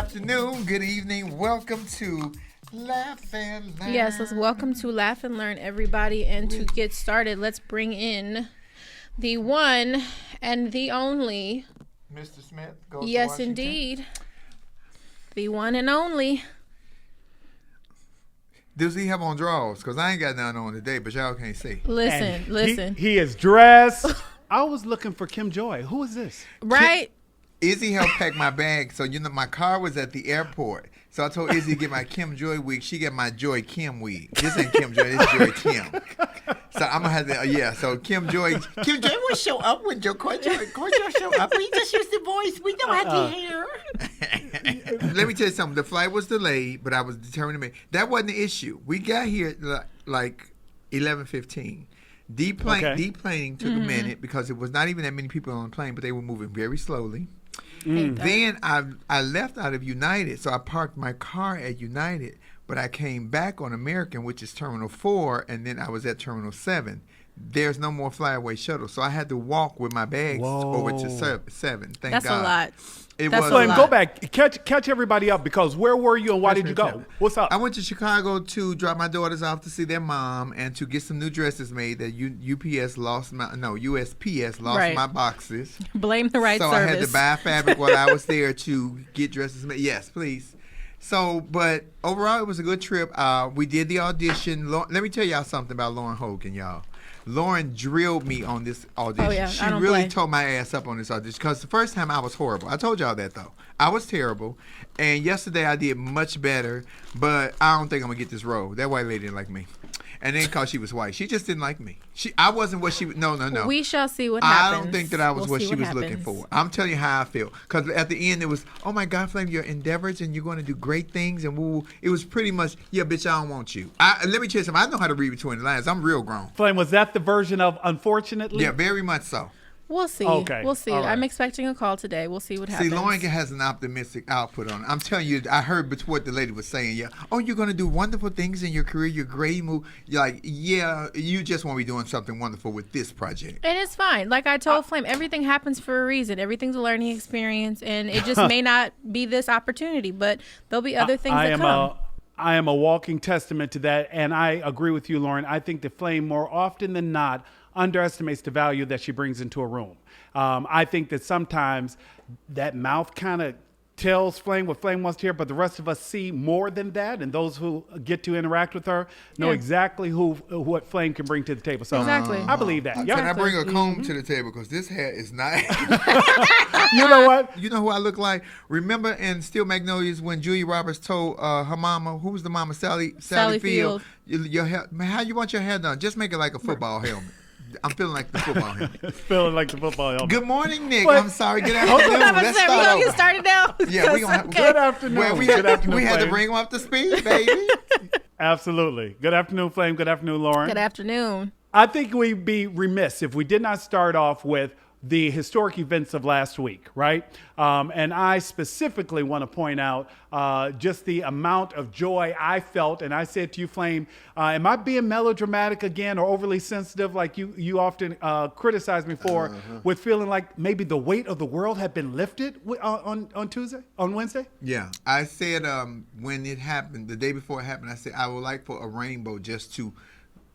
afternoon, good evening. Welcome to Laugh and Learn. Yes, let's welcome to Laugh and Learn, everybody. And to get started, let's bring in the one and the only. Mr. Smith goes to Yes, Washington. indeed. The one and only. Does he have on drawers? Because I ain't got none on today, but y'all can't see. Listen. He is dressed. I was looking for Kim Joy. Who is this? Right? Izzy helped pack my bag, so my car was at the airport. So I told Izzy to get my Kim Joy wig. She got my Joy Kim wig. This ain't Kim Joy, this Joy Kim. So I'm gonna have to, so Kim Joy will show up when Jo Koy show up. We just use the voice. We don't have the hair. Let me tell you something. The flight was delayed, but I was determined to make. That wasn't the issue. We got here like 11:15. Deplaning took a minute because it was not even that many people on the plane, but they were moving very slowly. Then I left out of United, so I parked my car at United, but I came back on American, which is Terminal 4, and then I was at Terminal 7. There's no more flyaway shuttle, so I had to walk with my bags over to 7. Thank God. That's a lot. Flame, go back. Catch everybody up, because where were you and why did you go? What's up? I went to Chicago to drop my daughters off to see their mom and to get some new dresses made that USPS lost my boxes. Blame the right service. So I had to buy fabric while I was there to get dresses made. Yes, please. So, but overall, it was a good trip. We did the audition. Let me tell y'all something about Lauren Hogan, y'all. Lauren drilled me on this audition. Oh, yeah. She really tore my ass up on this audition because the first time I was horrible. I told y'all that, though. I was terrible. And yesterday I did much better, but I don't think I'm going to get this role. That white lady didn't like me. And then because she was white. She just didn't like me. I wasn't what she... No. We shall see what happens. I don't think that I was what she was looking for. I'm telling you how I feel. Because at the end, it was, oh, my God, Flame, your endeavors, and you're going to do great things. And it was pretty much, yeah, bitch, I don't want you. Let me tell you something. I know how to read between the lines. I'm real grown. Flame, was that the version of Unfortunately? Yeah, very much so. We'll see. Okay. We'll see. Right. I'm expecting a call today. We'll see what happens. See, Lauren has an optimistic output on it. I'm telling you, I heard what the lady was saying. Yeah. Oh, you're going to do wonderful things in your career. You're great. You're like, yeah, you just want to be doing something wonderful with this project. And it's fine. Like I told Flame, everything happens for a reason. Everything's a learning experience, and it just may not be this opportunity, but there'll be other things that come. I am a walking testament to that, and I agree with you, Lauren. I think that Flame, more often than not, underestimates the value that she brings into a room. I think that sometimes that mouth kind of tells Flame what Flame wants to hear, but the rest of us see more than that, and those who get to interact with her know exactly what Flame can bring to the table. So exactly. I believe that. Can I bring a comb to the table? Because this hair is not... You know what? You know who I look like? Remember in Steel Magnolias when Julia Roberts told her mama, who was the mama, Sally Field, your hair, man, how you want your hair done? Just make it like a football helmet. I'm feeling like the football helmet. Feeling like the football helmet. Good morning, Nick. I'm sorry. Good afternoon. Let's start over. We're going to get started now. Yeah, we're going to Good afternoon. Well, we had to bring them up to speed, baby. Absolutely. Good afternoon, Flame. Good afternoon, Lauren. Good afternoon. I think we'd be remiss if we did not start off with the historic events of last week, right? And I specifically want to point out just the amount of joy I felt. And I said to you, Flame, am I being melodramatic again or overly sensitive like you often criticize me for, with feeling like maybe the weight of the world had been lifted on Wednesday? Yeah. I said when it happened, the day before it happened, I said I would like for a rainbow just to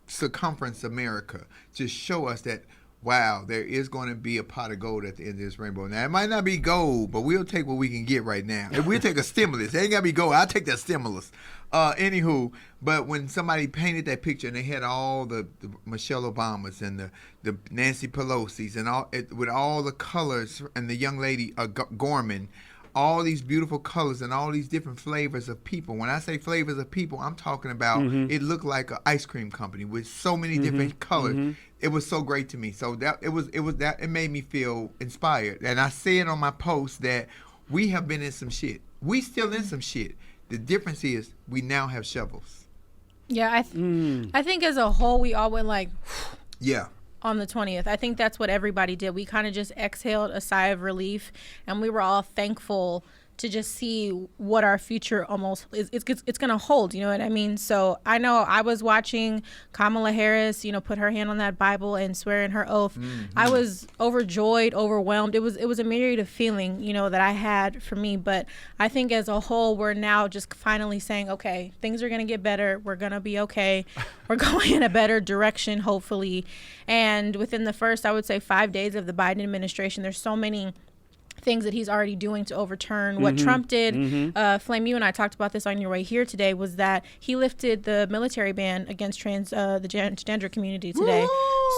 circumference America, to show us that, wow, there is going to be a pot of gold at the end of this rainbow. Now, it might not be gold, but we'll take what we can get right now. If we'll take a stimulus. It ain't got to be gold. I'll take that stimulus. Anywho, but when somebody painted that picture and they had all the Michelle Obamas and the Nancy Pelosi's and with all the colors and the young lady Gorman, all these beautiful colors and all these different flavors of people. When I say flavors of people, I'm talking about it looked like an ice cream company with so many different colors. It was so great to me. So that it made me feel inspired. And I said on my post that we have been in some shit. We still in some shit. The difference is we now have shovels. Yeah, I think as a whole we all went like yeah. On the 20th. I think that's what everybody did. We kind of just exhaled a sigh of relief, and we were all thankful to just see what our future almost is. It's going to hold, you know what I mean? So I know I was watching Kamala Harris, put her hand on that Bible and swear in her oath. I was overjoyed, overwhelmed. It was a myriad of feeling, that I had for me. But I think as a whole, we're now just finally saying, okay, things are going to get better. We're going to be okay. We're going in a better direction, hopefully. And within the first, I would say, 5 days of the Biden administration, there's so many things that he's already doing to overturn what Trump did. Flame, you and I talked about this on your way here today, was that he lifted the military ban against the transgender community today. Woo!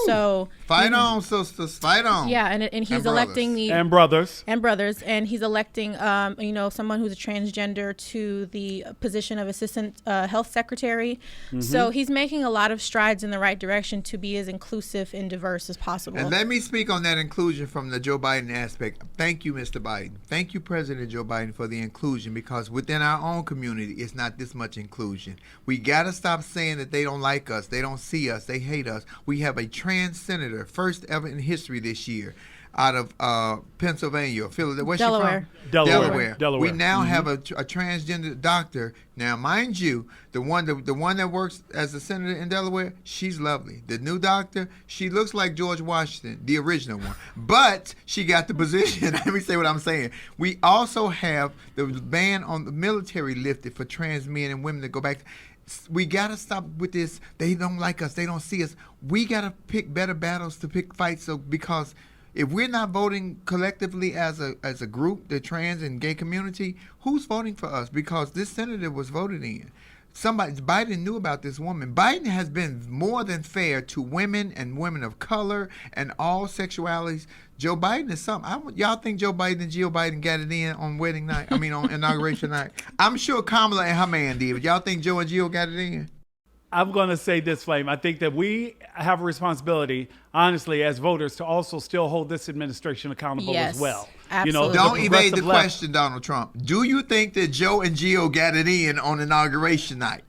So fight on, sisters, fight on. Yeah, and he's electing the and brothers, and he's electing someone who's a transgender to the position of assistant health secretary. So he's making a lot of strides in the right direction to be as inclusive and diverse as possible. And let me speak on that inclusion from the Joe Biden aspect. Thank you, Mr. Biden. Thank you, President Joe Biden, for the inclusion, because within our own community, it's not this much inclusion. We got to stop saying that they don't like us, they don't see us, they hate us. We have a trans senator, first ever in history this year, out of Pennsylvania, Philadelphia. Where's Delaware. she from? Delaware. We now have a transgender doctor. Now, mind you, the one that works as a senator in Delaware, she's lovely. The new doctor, she looks like George Washington, the original one, but she got the position. Let me say what I'm saying. We also have the ban on the military lifted for trans men and women to go back. We got to stop with this. They don't like us. They don't see us. We got to pick better battles to pick fights. So because if we're not voting collectively as a group, the trans and gay community, who's voting for us? Because this senator was voted in. Biden knew about this woman. Biden has been more than fair to women and women of color and all sexualities. Joe Biden is something. Y'all think Joe Biden and Jill Biden got it in on wedding night? I mean, on inauguration night. I'm sure Kamala and her man did. Y'all think Joe and Jill got it in? I'm going to say this, Flame. I think that we have a responsibility, honestly, as voters, to also still hold this administration accountable as well. Absolutely. Don't evade the question, Donald Trump. Do you think that Joe and Jill got it in on inauguration night?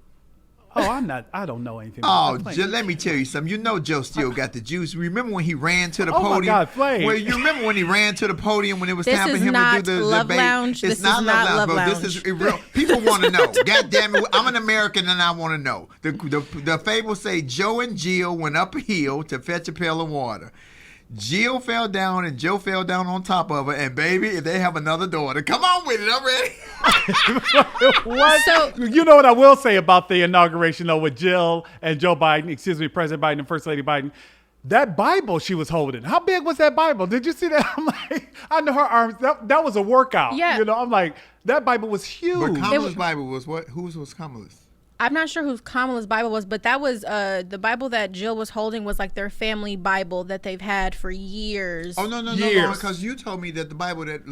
Oh, I don't know anything about that. Let me tell you something. You know Joe still got the juice. Remember when he ran to the Oh, podium? my God, Flame. Well, you remember when he ran to the podium when it was This time for is him not to do the Love debate? Lounge. It's This not is not Love Love Lounge, but this is real. People want to know. God damn it. I'm an American and I want to know. The fable say Joe and Jill went up a hill to fetch a pail of water. Jill fell down and Joe fell down on top of her. And baby, if they have another daughter, come on with it. I'm ready. What? So- You know what I will say about the inauguration, though, with Jill and Joe Biden, President Biden and First Lady Biden. That Bible she was holding, how big was that Bible? Did you see that? I'm like, I know her arms. That was a workout. Yeah. I'm like, that Bible was huge. But Kamala's Bible was what? Whose was Kamala's? I'm not sure who Kamala's Bible was, but that was the Bible that Jill was holding was like their family Bible that they've had for years. Oh, no, because you told me that the Bible that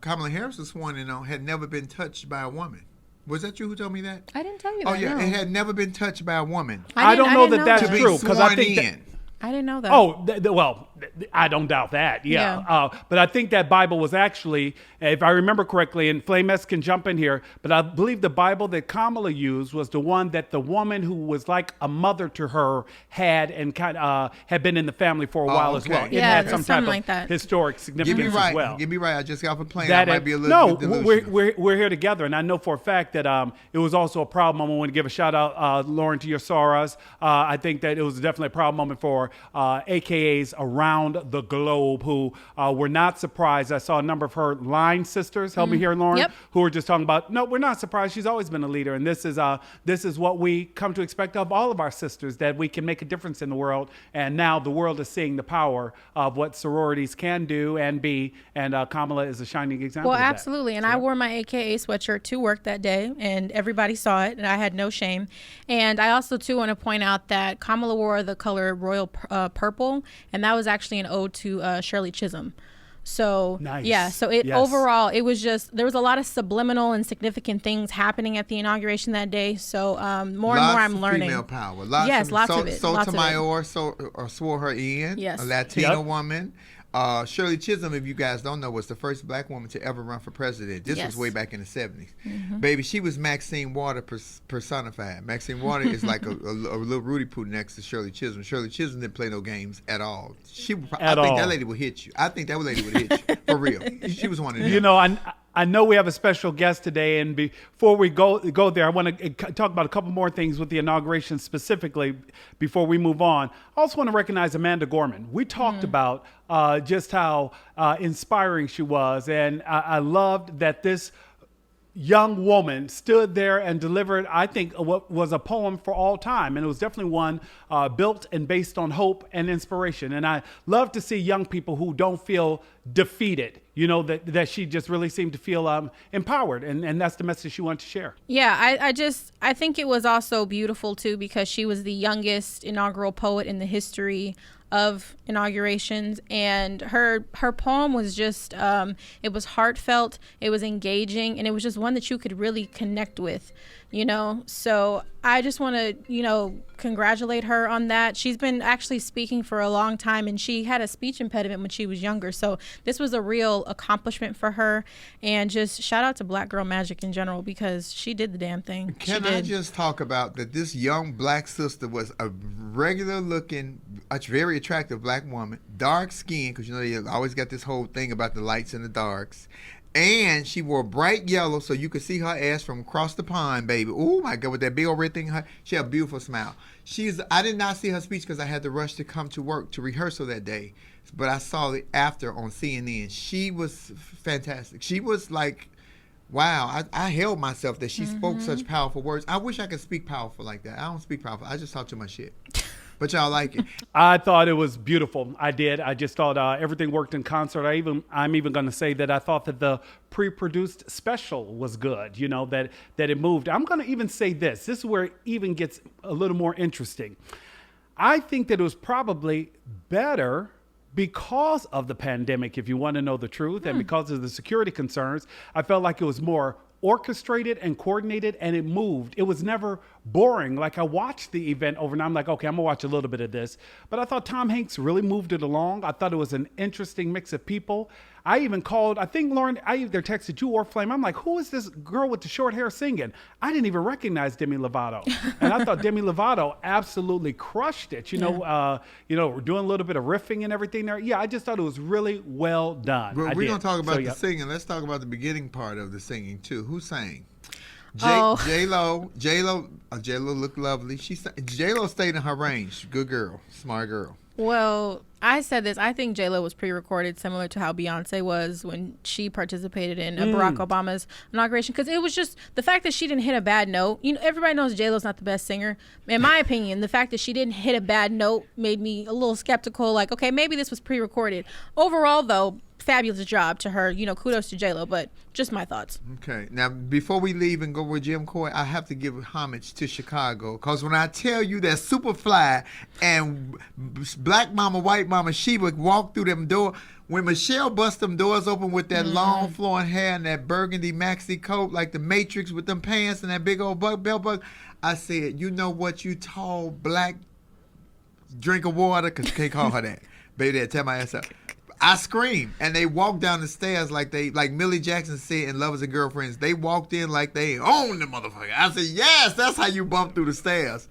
Kamala Harris was sworn in on had never been touched by a woman. Was that you who told me that? I didn't tell you Oh, that. yeah, no. it had never been touched by a woman. I don't know that that's To be true, because I sworn think in. I didn't know that. Oh, well, I don't doubt that. Yeah. But I think that Bible was actually, if I remember correctly, and Flame S can jump in here, but I believe the Bible that Kamala used was the one that the woman who was like a mother to her had and had been in the family for a while as well. okay. It Yeah, had some type something like of that. historic significance Give me right. as well. Give me right. I just got off a plane. That I might be a little bit delusional. we're here together, and I know for a fact that it was also a proud moment. I want to give a shout out, Lauren, to your Soros. I think that it was definitely a proud moment for AKAs around the globe who were not surprised. I saw a number of her line sisters, help me here, Lauren, Yep. who were just talking about, no, we're not surprised. She's always been a leader, and this is what we come to expect of all of our sisters, that we can make a difference in the world. And now the world is seeing the power of what sororities can do and be, and Kamala is a shining example Well, of that. absolutely. And I wore my AKA sweatshirt to work that day, and everybody saw it, and I had no shame. And I also, too, want to point out that Kamala wore the color royal purple, and that was actually an ode to Shirley Chisholm. So, Nice. yeah, so Yes. overall, it was just, there was a lot of subliminal and significant things happening at the inauguration that day. So, more and more I'm learning. Female power. Yes, lots of it. Lots of it. Sotomayor swore her in. Yes. A Latina Yep. woman. Shirley Chisholm, if you guys don't know, was the first black woman to ever run for president. This Yes. was way back in the 70s. Baby, she was Maxine Water personified. Maxine Water is like a little Rudy Poo next to Shirley Chisholm. Shirley Chisholm didn't play no games at all. I think that lady would hit you. I think that lady would hit you. For real. She was one of them. I know we have a special guest today, and before we go there, I want to talk about a couple more things with the inauguration specifically before we move on. I also want to recognize Amanda Gorman. We talked about just how inspiring she was, and I loved that this young woman stood there and delivered, I think, what was a poem for all time. And it was definitely one built and based on hope and inspiration. And I love to see young people who don't feel defeated, that she just really seemed to feel empowered. And that's the message she wanted to share. Yeah, I think it was also beautiful, too, because she was the youngest inaugural poet in the history of inaugurations, and her poem was just it was heartfelt, it was engaging, and it was just one that you could really connect with, so I just want to congratulate her on that. She's been actually speaking for a long time, and she had a speech impediment when she was younger, so this was a real accomplishment for her. And just shout out to Black Girl Magic in general, because she did the damn thing. Can I just talk about that this young black sister was a regular looking, a very attractive black woman, dark skin, because you always got this whole thing about the lights and the darks. And she wore bright yellow so you could see her ass from across the pond, baby. Oh my God, with that big old red thing. She had a beautiful smile. I did not see her speech because I had to rush to come to work to rehearsal that day. But I saw it after on CNN. She was fantastic. She was like, wow, I held myself that she spoke such powerful words. I wish I could speak powerful like that. I don't speak powerful. I just talk too much shit. But y'all like it. I thought it was beautiful. I did. I just thought everything worked in concert. I'm even going to say that I thought that the pre-produced special was good, that it moved. I'm going to even say this. This is where it even gets a little more interesting. I think that it was probably better because of the pandemic, if you want to know the truth, and because of the security concerns. I felt like it was more orchestrated and coordinated, and it moved. It was never boring. Like, I watched the event over, and I'm like, okay, I'm gonna watch a little bit of this. But I thought Tom Hanks really moved it along. I thought it was an interesting mix of people. I even called, I think, Lauren, I either texted you or Flame. I'm like, who is this girl with the short hair singing? I didn't even recognize Demi Lovato. And I thought Demi Lovato absolutely crushed it. Doing a little bit of riffing and everything there. Yeah, I just thought it was really well done. We're going to talk about the singing. Let's talk about the beginning part of the singing, too. Who sang? J-Lo looked lovely. J-Lo stayed in her range. Good girl. Smart girl. Well, I said this. I think J-Lo was pre-recorded, similar to how Beyonce was when she participated in Barack Obama's inauguration. Because it was just the fact that she didn't hit a bad note. Everybody knows J-Lo's not the best singer. In my opinion, the fact that she didn't hit a bad note made me a little skeptical. Like, okay, maybe this was pre-recorded. Overall, though, fabulous job to her. Kudos to J-Lo, but just my thoughts. Okay. Now, before we leave and go with Jim Coy, I have to give homage to Chicago, because when I tell you that Superfly and Black Mama, White Mama Sheba walked through them doors, when Michelle bust them doors open with that long flowing hair and that burgundy maxi coat like the Matrix with them pants and that big old belt buckle, I said, you know what, you tall black drink of water, because you can't call her that. Baby, that tear my ass up. I screamed, and they walked down the stairs like Millie Jackson said in Lovers and Girlfriends. They walked in like they owned the motherfucker. I said, yes, that's how you bump through the stairs.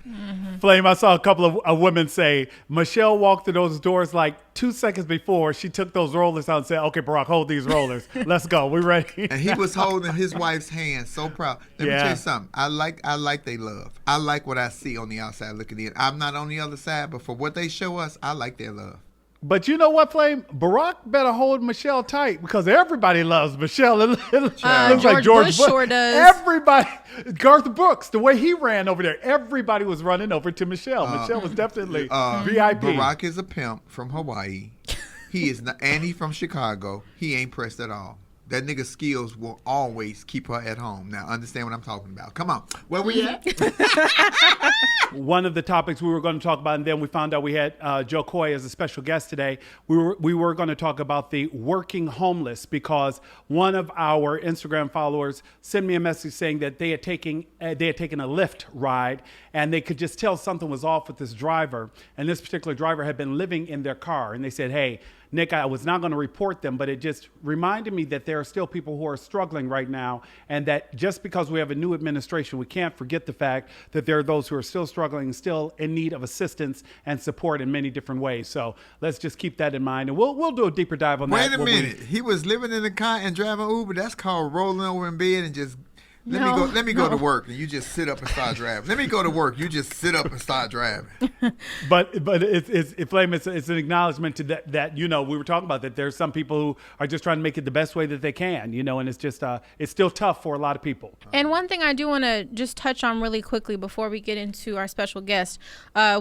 Flame, I saw a couple of women say, Michelle walked through those doors like 2 seconds before she took those rollers out and said, okay, Barack, hold these rollers. Let's go. We ready? And he was holding his wife's hand, so proud. Let me tell you something. I like they love. I like what I see on the outside looking in. I'm not on the other side, but for what they show us, I like their love. But you know what, Flame? Barack better hold Michelle tight, because everybody loves Michelle. It looks like George Bush sure does. Everybody, Garth Brooks, the way he ran over there, everybody was running over to Michelle. Michelle was definitely VIP. Barack is a pimp from Hawaii. He is not, and he from Chicago. He ain't pressed at all. That nigga's skills will always keep her at home. Now, understand what I'm talking about. Come on. Where we at? One of the topics we were going to talk about, and then we found out we had Jo Koy as a special guest today. We were going to talk about the working homeless, because one of our Instagram followers sent me a message saying that they had taken a Lyft ride, and they could just tell something was off with this driver. And this particular driver had been living in their car, and they said, hey, Nick, I was not going to report them, but it just reminded me that there are still people who are struggling right now, and that just because we have a new administration, we can't forget the fact that there are those who are still struggling struggling, still in need of assistance and support in many different ways. So let's just keep that in mind, and we'll do a deeper dive on that. Wait a minute. He was living in the car and driving Uber. That's called rolling over in bed and just let me go to work, and you just sit up and start driving. Let me go to work. You just sit up and start driving. But it's Flame. It's an acknowledgement to that we were talking about that. There's some people who are just trying to make it the best way that they can, and it's just it's still tough for a lot of people. And one thing I do want to just touch on really quickly before we get into our special guest,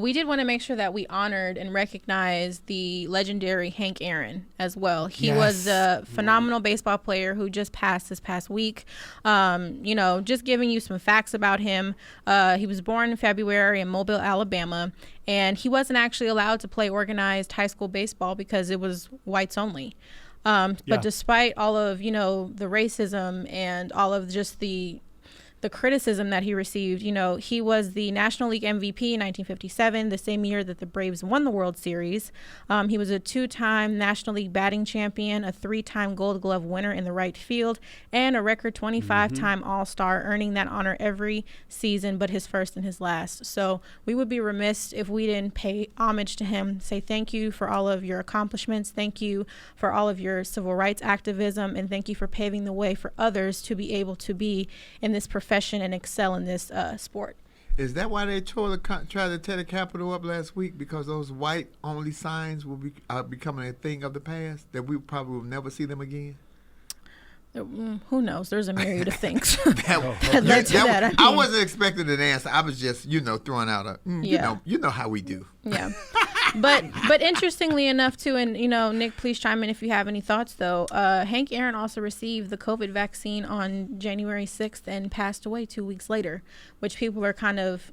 we did want to make sure that we honored and recognized the legendary Hank Aaron as well. He was a phenomenal baseball player who just passed this past week. Just giving you some facts about him. He was born in February in Mobile, Alabama, and he wasn't actually allowed to play organized high school baseball because it was whites only. But despite all of, the racism and all of just the criticism that he received, he was the National League MVP in 1957, the same year that the Braves won the World Series. He was a 2-time National League batting champion, a 3-time Gold Glove winner in the right field, and a record 25-time All-Star, earning that honor every season but his first and his last. So we would be remiss if we didn't pay homage to him, say thank you for all of your accomplishments, thank you for all of your civil rights activism, and thank you for paving the way for others to be able to be in this profession and excel in this sport. Is that why they tried to tear the Capitol up last week? Because those white-only signs will be becoming a thing of the past, that we probably will never see them again? Who knows? There's a myriad of things that led to that. I wasn't expecting an answer. I was just, throwing out a, you know how we do. Yeah. But interestingly enough, too, and, Nick, please chime in if you have any thoughts, though. Hank Aaron also received the COVID vaccine on January 6th and passed away 2 weeks later, which people are kind of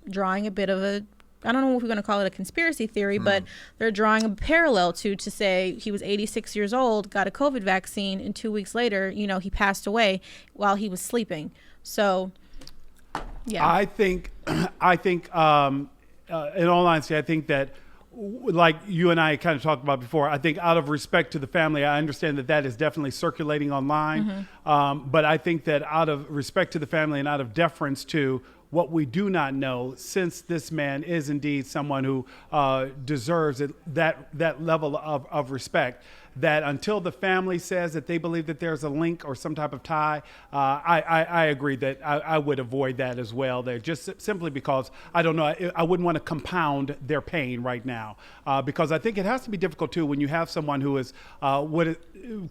drawing a bit of a, I don't know if we're going to call it a conspiracy theory, but they're drawing a parallel to say he was 86 years old, got a COVID vaccine, and 2 weeks later, he passed away while he was sleeping. So, yeah. I think, in all honesty, I think that, like you and I kind of talked about before, I think out of respect to the family, I understand that is definitely circulating online. But I think that out of respect to the family and out of deference to what we do not know, since this man is indeed someone who deserves that level of respect, that until the family says that they believe that there's a link or some type of tie, I agree that I would avoid that as well. There, just simply because I don't know, I wouldn't want to compound their pain right now, because I think it has to be difficult too when you have someone who is what is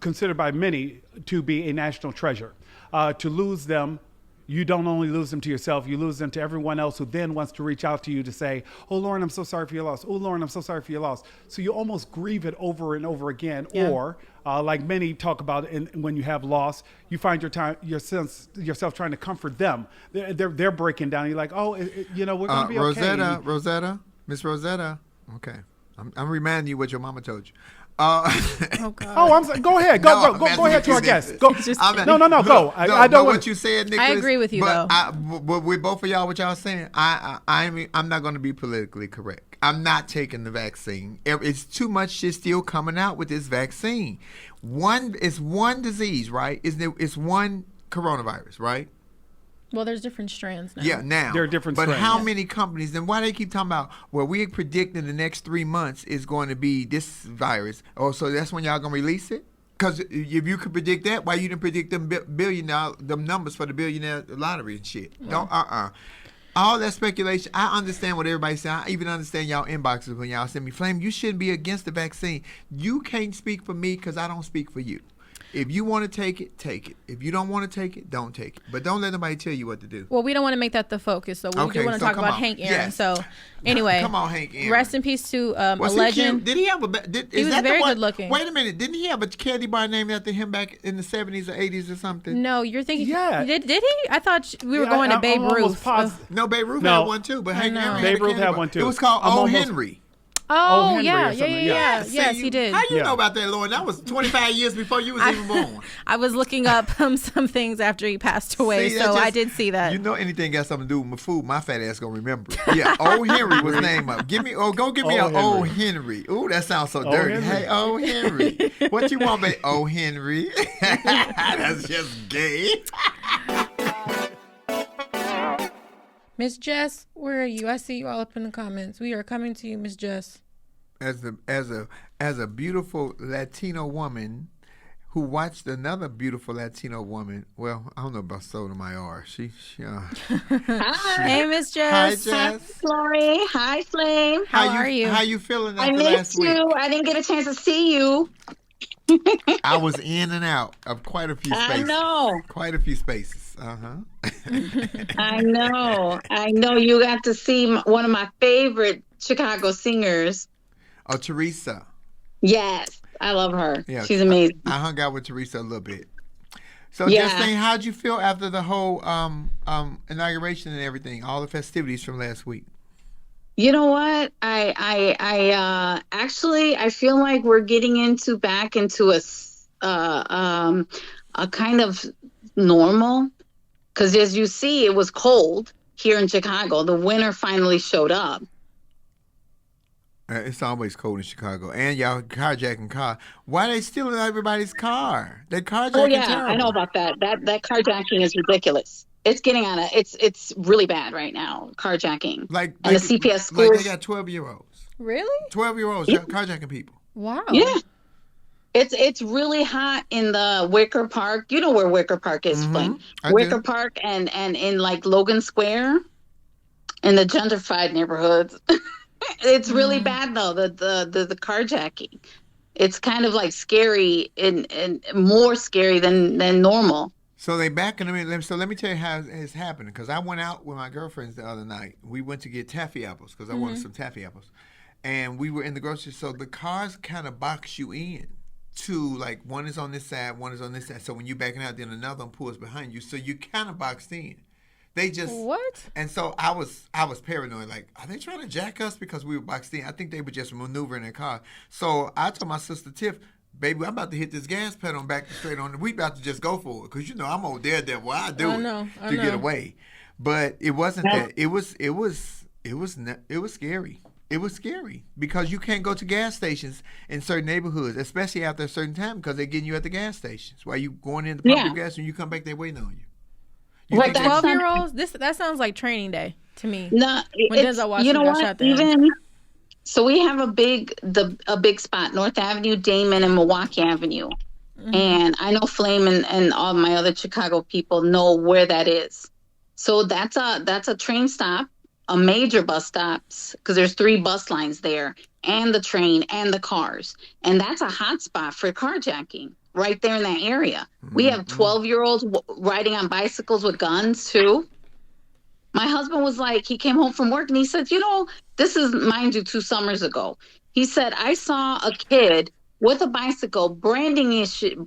considered by many to be a national treasure. To lose them, you don't only lose them to yourself, you lose them to everyone else who then wants to reach out to you to say, oh, Lauren, I'm so sorry for your loss. Oh, Lauren, I'm so sorry for your loss. So you almost grieve it over and over again. Yeah. Or like many talk about when you have loss, you find yourself trying to comfort them. They're breaking down. You're like, oh, we're going to be okay. Miss Rosetta. Okay. I'm reminding you what your mama told you. Oh God! I'm sorry. Go ahead. Go ahead to our guest. Go. No. Go. I don't want what you said, Nicholas. I agree with you, though. But with both of y'all, what y'all saying, I'm not going to be politically correct. I'm not taking the vaccine. It's too much shit still coming out with this vaccine. It's one disease, right? It's one coronavirus, right? Well, there's different strands now. Yeah, now. There are different strands. But how many companies, then why they keep talking about, well, we predict in the next 3 months is going to be this virus. Oh, so that's when y'all going to release it? Because if you could predict that, why you didn't predict them them numbers for the billionaire lottery and shit? Well, don't, all that speculation, I understand what everybody's saying. I even understand y'all inboxes when y'all send me, Flame, you shouldn't be against the vaccine. You can't speak for me because I don't speak for you. If you want to take it, take it. If you don't want to take it, don't take it. But don't let nobody tell you what to do. Well, we don't want to make that the focus, so we do want to talk about Hank Aaron. Yes. So, anyway, come on, Hank Aaron. Rest in peace to a legend. Did he have he was very good looking. Wait a minute, didn't he have a candy bar named after him back in the 70s or 80s or something? No, you're thinking. Yeah. Did he? I thought we were going to Babe Ruth. No, Babe Ruth had one too, but Hank Aaron Babe Ruth had one too. It was called O. Henry. Oh, Henry yeah. Yes, he did. How you know about that, Lauren? That was 25 years before you was even born. I was looking up some things after he passed away, I did see that. You know, anything got something to do with my food, my fat ass gonna remember. Yeah, O. Henry was named up. Give me an O. Henry. Ooh, that sounds so dirty. Henry. Hey, O. Henry. What you want, baby? O. Henry. That's just gay. Miss Jess, where are you? I see you all up in the comments. We are coming to you, Miss Jess. As a beautiful Latino woman who watched another beautiful Latino woman. Well, I don't know about Sotomayor. She. Hey, Miss Hi, Jess. Hi, Jess. Lori. Hi, Flame. How are How you? you feeling I after last missed you. week? I didn't get a chance to see you. I was in and out of quite a few I spaces. know. Quite a few spaces. Uh huh. I know. I know. You got to see one of my favorite Chicago singers. Oh, Teresa. Yes, I love her. Yeah, She's amazing. I hung out with Teresa a little bit. So, Yeah. Justine, how'd you feel after the whole inauguration and everything, all the festivities from last week? You know what? Actually, I feel like we're getting back into a kind of normal. Because as you see, it was cold here in Chicago. The winter finally showed up. It's always cold in Chicago, and y'all carjacking car. Why they stealing everybody's car? They Oh carjacking yeah, I know terrible. about that. That carjacking is ridiculous. It's getting on a it's really bad right now, carjacking. Like And the like CPS like they schools, got 12-year-olds. Really? 12-year-olds yeah, carjacking people. Wow. yeah. It's really hot in the Wicker Park. You know where Wicker Park is, Mm-hmm. Flame. I Wicker do. Park and in like Logan Square in the gentrified neighborhoods. It's really Mm. bad though, the carjacking. It's kind of like scary and more scary than normal. So they back in a minute. So let me tell you how it's happening. Because I went out with my girlfriends the other night. We went to get taffy apples because I wanted some taffy apples, and we were in the grocery. So the cars kind of box you in. To like one is on this side, one is on this side. So when you backing out, then another one pulls behind you. So you kind of boxed in. They just What? and so I was paranoid. Like, are they trying to jack us because we were boxed in? I think they were just maneuvering their car. So I told my sister Tiff, baby, I'm about to hit this gas pedal and back straight on. We about to just go for it because I'm old daredevil. I do I it know. I to get know. away. But it wasn't that. It was scary. It was scary because you can't go to gas stations in certain neighborhoods, especially after a certain time, because they're getting you at the gas stations. While you going in to pump Yeah. your gas and you come back, they're waiting on you. You But think they? that's not 12-year-olds? That sounds like training day to me. no. When It's Denzel you know Washington got what? shot there. Even so, we have a big spot, North Avenue, Damon, and Milwaukee Avenue. Mm-hmm. And I know Flame and all my other Chicago people know where that is. So that's a train stop, a major bus stops, because there's 3 bus lines there, and the train and the cars. And that's a hot spot for carjacking right there in that area. We have Mm-mm. 12-year-olds riding on bicycles with guns too. My husband was like, he came home from work and he said, this is, mind you, 2 summers ago. He said, I saw a kid with a bicycle branding his shit.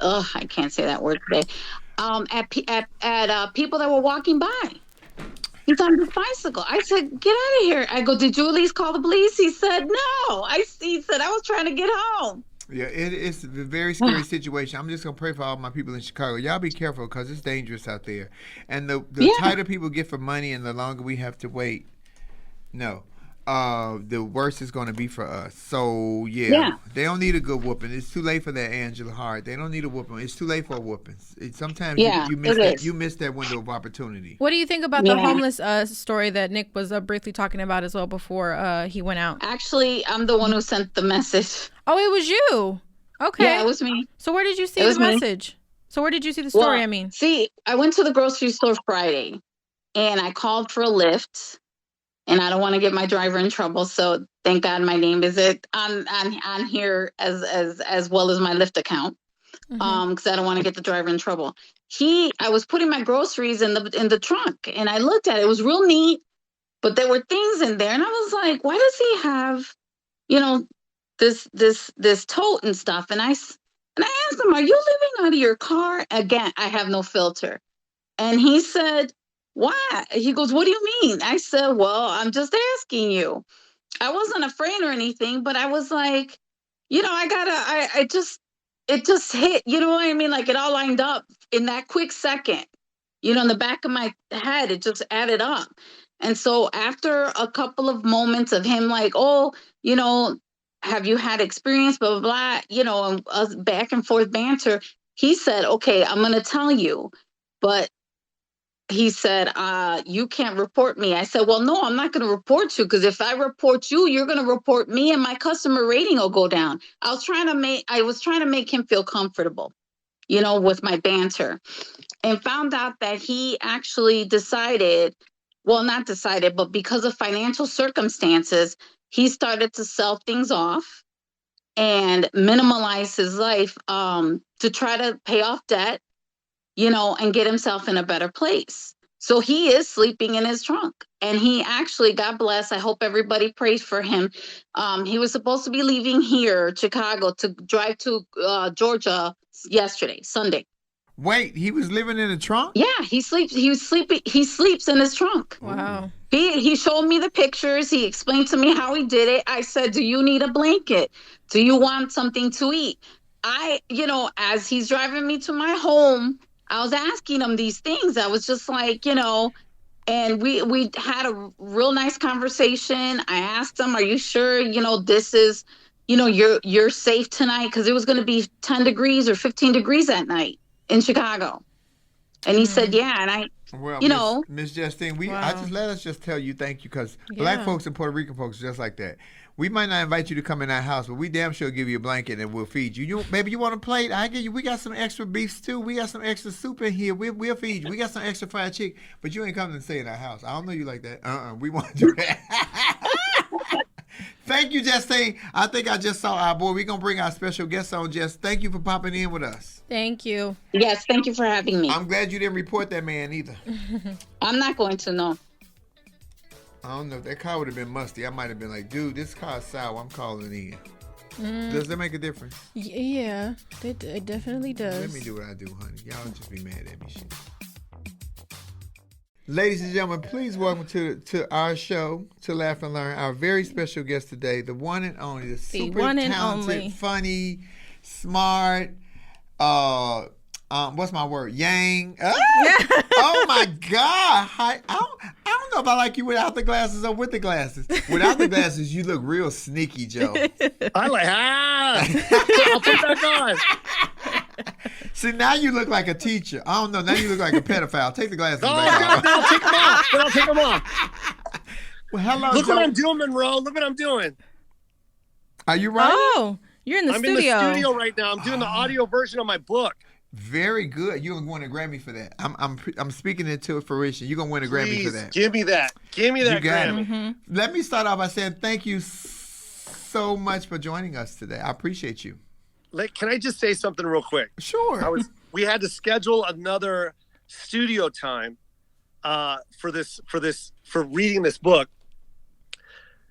Ugh, I can't say that word today. At people that were walking by. He's on his bicycle. I said, get out of here. I go, did you at least call the police? He said, no. He said, I was trying to get home. Yeah, it's a very scary situation. I'm just gonna pray for all my people in Chicago. Y'all be careful because it's dangerous out there. And the Yeah, tighter people get for money, and the longer we have to wait, no, the worse it's gonna be for us. So yeah, yeah, they don't need a good whooping. It's too late for that, Angela Hart. They don't need a whooping. It's too late for a whooping. Sometimes yeah, you miss it that. is. You miss that window of opportunity. What do you think about the Yeah. homeless story that Nick was briefly talking about as well before he went out? Actually, I'm the one who sent the message. Oh, it was you. Yeah, Okay. it was me. So where did you see It the was me. message? So where did you see the story? Well, I mean, see, I went to the grocery store Friday and I called for a lift, and I don't want to get my driver in trouble. So thank God my name is it on here as well as my Lyft account. hmm Because I don't want to get the driver in trouble. I was putting my groceries in the trunk, and I looked at it. It was real neat, but there were things in there, and I was like, why does he have, you know, this tote and stuff? And I asked him, are you living out of your car? Again, I have no filter. And he said, why? He goes, what do you mean? I said, well, I'm just asking you. I wasn't afraid or anything, but I was like, it just hit, you know what I mean? Like it all lined up in that quick second, in the back of my head, it just added up. And so after a couple of moments of him like, oh, you know, have you had experience, blah, blah, blah, and us back and forth banter, he said, okay, I'm going to tell you, but he said, you can't report me. I said, well, no, I'm not going to report you, because if I report you, you're going to report me and my customer rating will go down. I was trying to make him feel comfortable, with my banter, and found out that he actually decided, well, not decided, but because of financial circumstances, he started to sell things off and minimalize his life to try to pay off debt, and get himself in a better place. So he is sleeping in his trunk. And he actually, God bless, I hope everybody prays for him. He was supposed to be leaving here, Chicago, to drive to Georgia yesterday, Sunday. Wait, he was living in a trunk? Yeah, he sleeps in his trunk. Wow. He showed me the pictures. He explained to me how he did it. I said, do you need a blanket? Do you want something to eat? As he's driving me to my home, I was asking him these things. I was just like, and we had a real nice conversation. I asked him, are you sure, this is, you're safe tonight? Because it was going to be 10 degrees or 15 degrees at night in Chicago. And he said, yeah. And well, Miss Justine, Wow. let us just tell you thank you, because Black folks and Puerto Rican folks are just like that. We might not invite you to come in our house, but we damn sure give you a blanket and we'll feed you. Maybe you want a plate? I get you. We got some extra beef stew. We got some extra soup in here. We'll feed you. We got some extra fried chicken, but you ain't coming to stay in our house. I don't know you like that. We want to do that. Thank you, Justine. I think I just saw our boy. We're going to bring our special guest on, Jess. Thank you for popping in with us. Thank you. Yes, thank you for having me. I'm glad you didn't report that man either. I'm not going to, no. I don't know. If that car would have been musty, I might have been like, dude, this car's sour. I'm calling in. Does that make a difference? Yeah, it definitely does. Let me do what I do, honey. Y'all just be mad at me. Shit. Ladies and gentlemen, please welcome to our show, To Laugh and Learn, our very special guest today, the one and only, the super talented, funny, smart, what's my word? Yang. Oh my God. I don't know if I like you without the glasses or with the glasses. Without the glasses, you look real sneaky, Joe. I like, I'll put that on. See, now you look like a teacher. I don't know. Now you look like a pedophile. Take the glasses Oh, back God, off. then I'll take them off. Well, hello, Look Joe. what I'm doing, Monroe. Look what I'm doing. Are you right? Oh, you're in the I'm studio. in the studio right now. I'm doing the audio version of my book. Very good. You're gonna win a Grammy for that. I'm speaking it to fruition. You're gonna win a Grammy for Please, that. give me that. Give me that You got Grammy. it. Let me start off by saying thank you so much for joining us today. I appreciate you. Can I just say something real quick? Sure. We had to schedule another studio time for reading this book,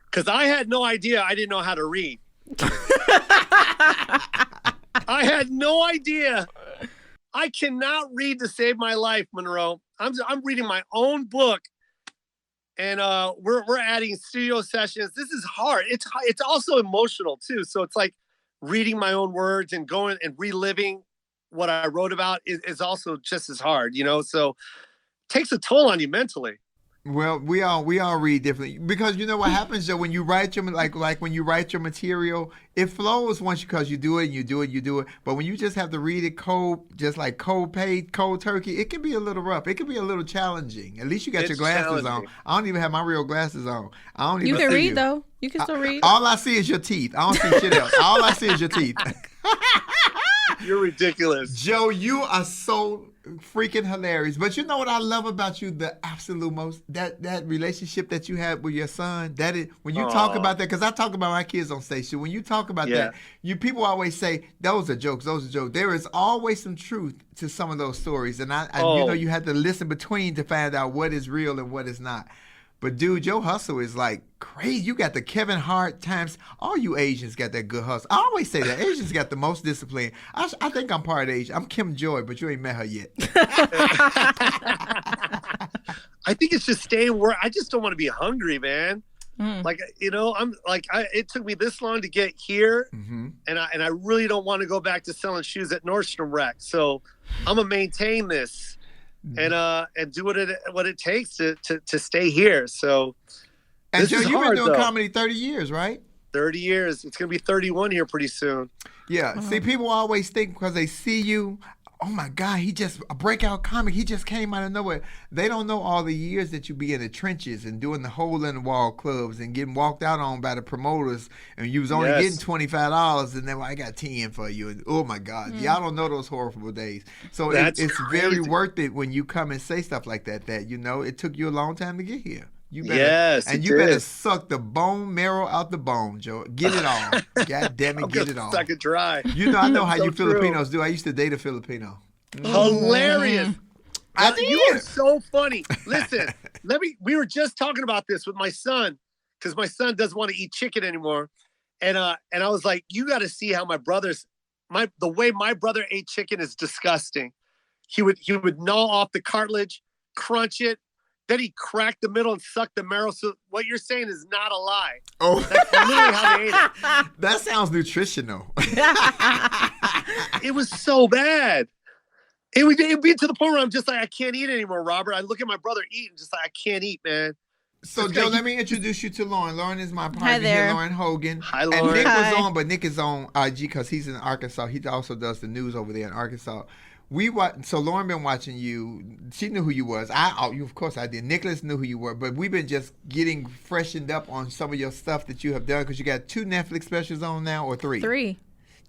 because I had no idea. I didn't know how to read. I had no idea. I cannot read to save my life, Monroe. I'm reading my own book, and we're adding studio sessions. This is hard. It's also emotional too. So it's like reading my own words and going and reliving what I wrote about is also just as hard, So it takes a toll on you mentally. Well, we all read differently, because you know what happens, Joe, when you write your like when you write your material, it flows once because you do it. But when you just have to read it cold, just like cold turkey, it can be a little rough. It can be a little challenging. At least you got your glasses on. I don't even have my real glasses on. I don't even. You can see read you. though. You can still read. All I see is your teeth. I don't see shit else. All I see is your teeth. You're ridiculous. Joe, you are so freaking hilarious. But you know what I love about you, the absolute most, that relationship that you have with your son. That is, when you talk about that, because I talk about my kids on station. When you talk about that, people always say those are jokes. There is always some truth to some of those stories, and you have to listen between to find out what is real and what is not. But dude, your hustle is like crazy. You got the Kevin Hart times. All you Asians got that good hustle. I always say that Asians got the most discipline. I think I'm part of Asian. I'm Kim Joy, but you ain't met her yet. I think it's just staying where I just don't want to be hungry, man. Like, I'm like, it took me this long to get here, and I really don't want to go back to selling shoes at Nordstrom Rack. So I'm gonna maintain this. And do what it takes to stay here. So, and this Joe, is you've hard, been doing though. comedy 30 years, right? 30 years. It's gonna be 31 here pretty soon. Yeah. See, people always think because they see you oh my God, he just a breakout comic. He just came out of nowhere. They don't know all the years that you be in the trenches and doing the hole in the wall clubs and getting walked out on by the promoters, and you was only getting $25, and then I got 10 for you. And oh my God, y'all don't know those horrible days. So it's very worth it when you come and say stuff like that. That it took you a long time to get here. You better, you better suck the bone marrow out the bone, Joe. Get it all. God damn it, get it all. Suck it dry. I know how you Filipinos do. I used to date a Filipino. Hilarious. I did. You are so funny. Listen, we were just talking about this with my son, because my son doesn't want to eat chicken anymore. And I was like, you got to see how the way my brother ate chicken is disgusting. He would gnaw off the cartilage, crunch it, then he cracked the middle and sucked the marrow. So what you're saying is not a lie. Oh, that's literally how they ate it. That sounds nutritional. It was so bad. It would be to the point where I'm just like, I can't eat anymore, Robert. I look at my brother eat and just like, I can't eat, man. So, Joe, let me introduce you to Lauren. Lauren is my partner here, Lauren Hogan. Hi, Lauren. And Nick was on, but Nick is on IG because he's in Arkansas. He also does the news over there in Arkansas. So Lauren been watching you. She knew who you was. Of course I did. Nicholas knew who you were, but we've been just getting freshened up on some of your stuff that you have done, because you got 2 Netflix specials on now, or 3? 3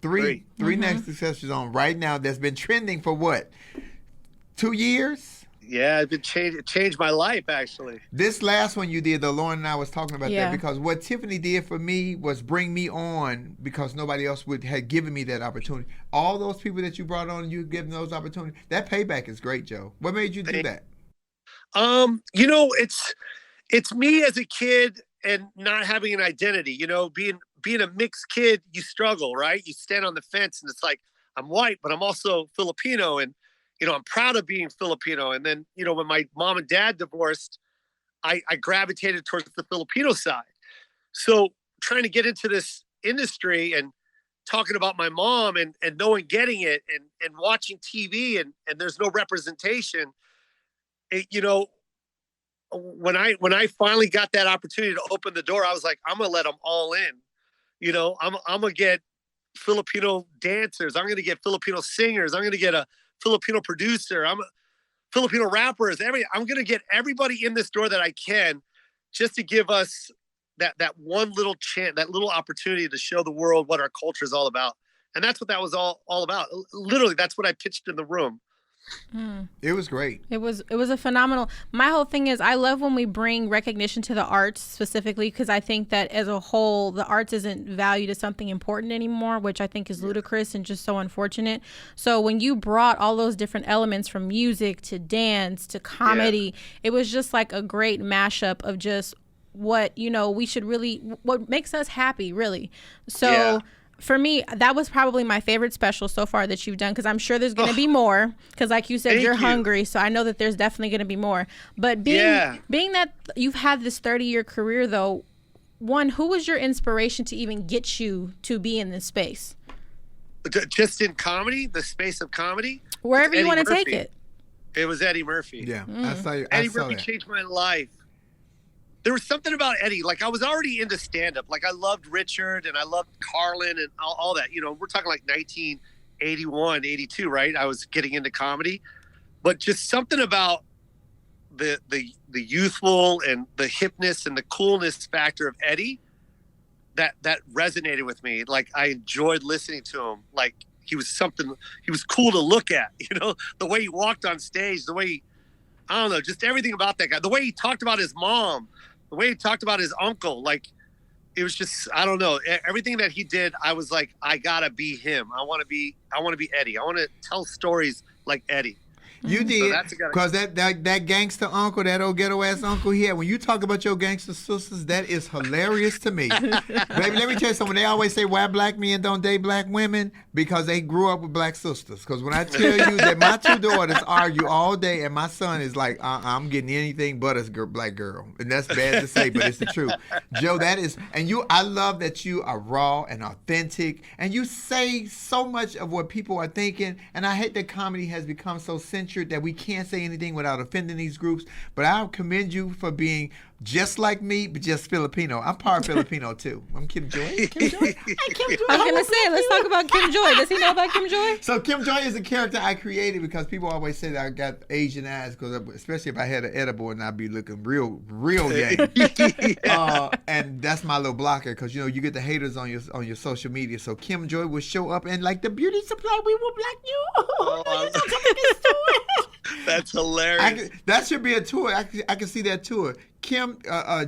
Netflix specials on right now that's been trending for what? 2 years? Yeah, it changed my life, actually. This last one you did, though, Lauren and I was talking about that, because what Tiffany did for me was bring me on, because nobody else had given me that opportunity. All those people that you brought on, you given those opportunities. That payback is great, Joe. What made you do that? It's me as a kid and not having an identity. Being a mixed kid, you struggle, right? You stand on the fence, and it's like, I'm white, but I'm also Filipino, and I'm proud of being Filipino. And then, when my mom and dad divorced, I gravitated towards the Filipino side. So trying to get into this industry and talking about my mom and no one getting it and watching TV and there's no representation. When I finally got that opportunity to open the door, I was like, I'm going to let them all in. I'm going to get Filipino dancers. I'm going to get Filipino singers. I'm going to get a Filipino producer. I'm Filipino rappers. I'm going to get everybody in this door that I can, just to give us that one little chance, that little opportunity to show the world what our culture is all about. And that's what that was all about. Literally, that's what I pitched in the room. It was great. It was a phenomenal. My whole thing is, I love when we bring recognition to the arts specifically, because I think that as a whole, the arts isn't valued as something important anymore, which I think is ludicrous and just so unfortunate. So when you brought all those different elements, from music to dance to comedy, it was just like a great mashup of just what we should really, what makes us happy, really. So for me, that was probably my favorite special so far that you've done, because I'm sure there's going to be more, because like you said, you're hungry, so I know that there's definitely going to be more. But being that you've had this 30-year career, though, who was your inspiration to even get you to be in this space? Just in comedy, the space of comedy? Wherever you want to take it. It was Eddie Murphy. Yeah, Eddie Murphy changed my life. There was something about Eddie. Like, I was already into stand-up. Like, I loved Richard and I loved Carlin and all that. We're talking like 1981, 82, right? I was getting into comedy. But just something about the youthful and the hipness and the coolness factor of Eddie that resonated with me. Like, I enjoyed listening to him. Like, he was cool to look at, the way he walked on stage, the way I don't know, just everything about that guy. The way he talked about his mom, the way he talked about his uncle, like, it was just, I don't know, everything that he did. I was like, I gotta be him. I want to be Eddie. I want to tell stories like Eddie. You did, because that gangster uncle, that old ghetto ass uncle he had. When you talk about your gangster sisters, that is hilarious to me. Baby, let me tell you something. They always say, why black men don't date black women? Because they grew up with black sisters. Because when I tell you that my 2 daughters argue all day, and my son is like, I'm getting anything but a black girl, and that's bad to say, but it's the truth. Joe, that is, and I love that you are raw and authentic, and you say so much of what people are thinking. And I hate that comedy has become so censored that we can't say anything without offending these groups. But I commend you for being just like me, but just Filipino. I'm part Filipino too. I'm Kim Joy. Kim Joy. Hi, Kim Joy. I was gonna say, let's talk about Kim Joy. Does he know about Kim Joy? So Kim Joy is a character I created because people always say that I got Asian eyes, because especially if I had an edible and I'd be looking real yang. And that's my little blocker, because you know you get the haters on your social media. So Kim Joy will show up and like the beauty supply, we will black you. That's hilarious. That should be a tour. I can see that tour. Kim,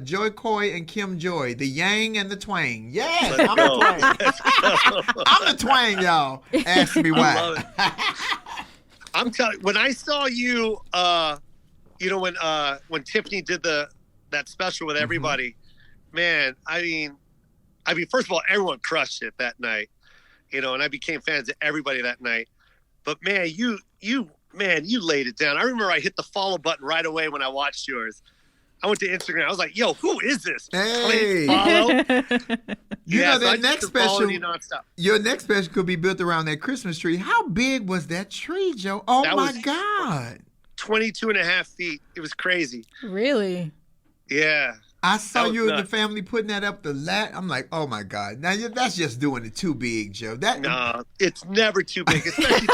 Jo Koy and Kim Joy, the yang and the twang. Yes, I'm the twang. I'm the twang, y'all. Ask me why. I'm telling. When I saw you, when Tiffany did that special with everybody, man. I mean, first of all, everyone crushed it that night, and I became fans of everybody that night. But man, you laid it down. I remember I hit the follow button right away when I watched yours. I went to Instagram. I was like, "Yo, who is this?" Hey, follow. That next special. Your next special could be built around that Christmas tree. How big was that tree, Joe? Oh my God, 22 and a half feet. It was crazy. Really? Yeah. I saw you and the family putting that up I'm like, oh my God. Now that's just doing it too big, Joe. No, it's never too big, especially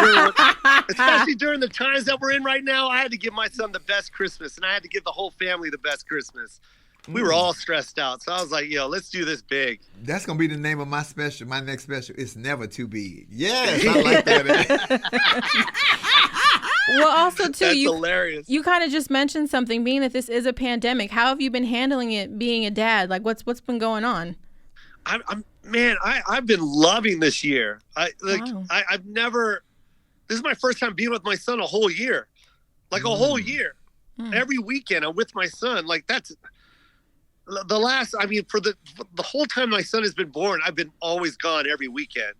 during the times that we're in right now. I had to give my son the best Christmas, and I had to give the whole family the best Christmas. We were all stressed out, so I was like, yo, let's do this big. That's gonna be the name of my special. My next special. It's never too big. Yes, I like that. Well, also too, that's hilarious. You kind of just mentioned something, being that this is a pandemic. How have you been handling it, being a dad? Like, what's been going on? I've been loving this year. I've never. This is my first time being with my son a whole year, like a whole year. Every weekend I'm with my son. Like that's the last. I mean, for the whole time my son has been born, I've been always gone every weekend.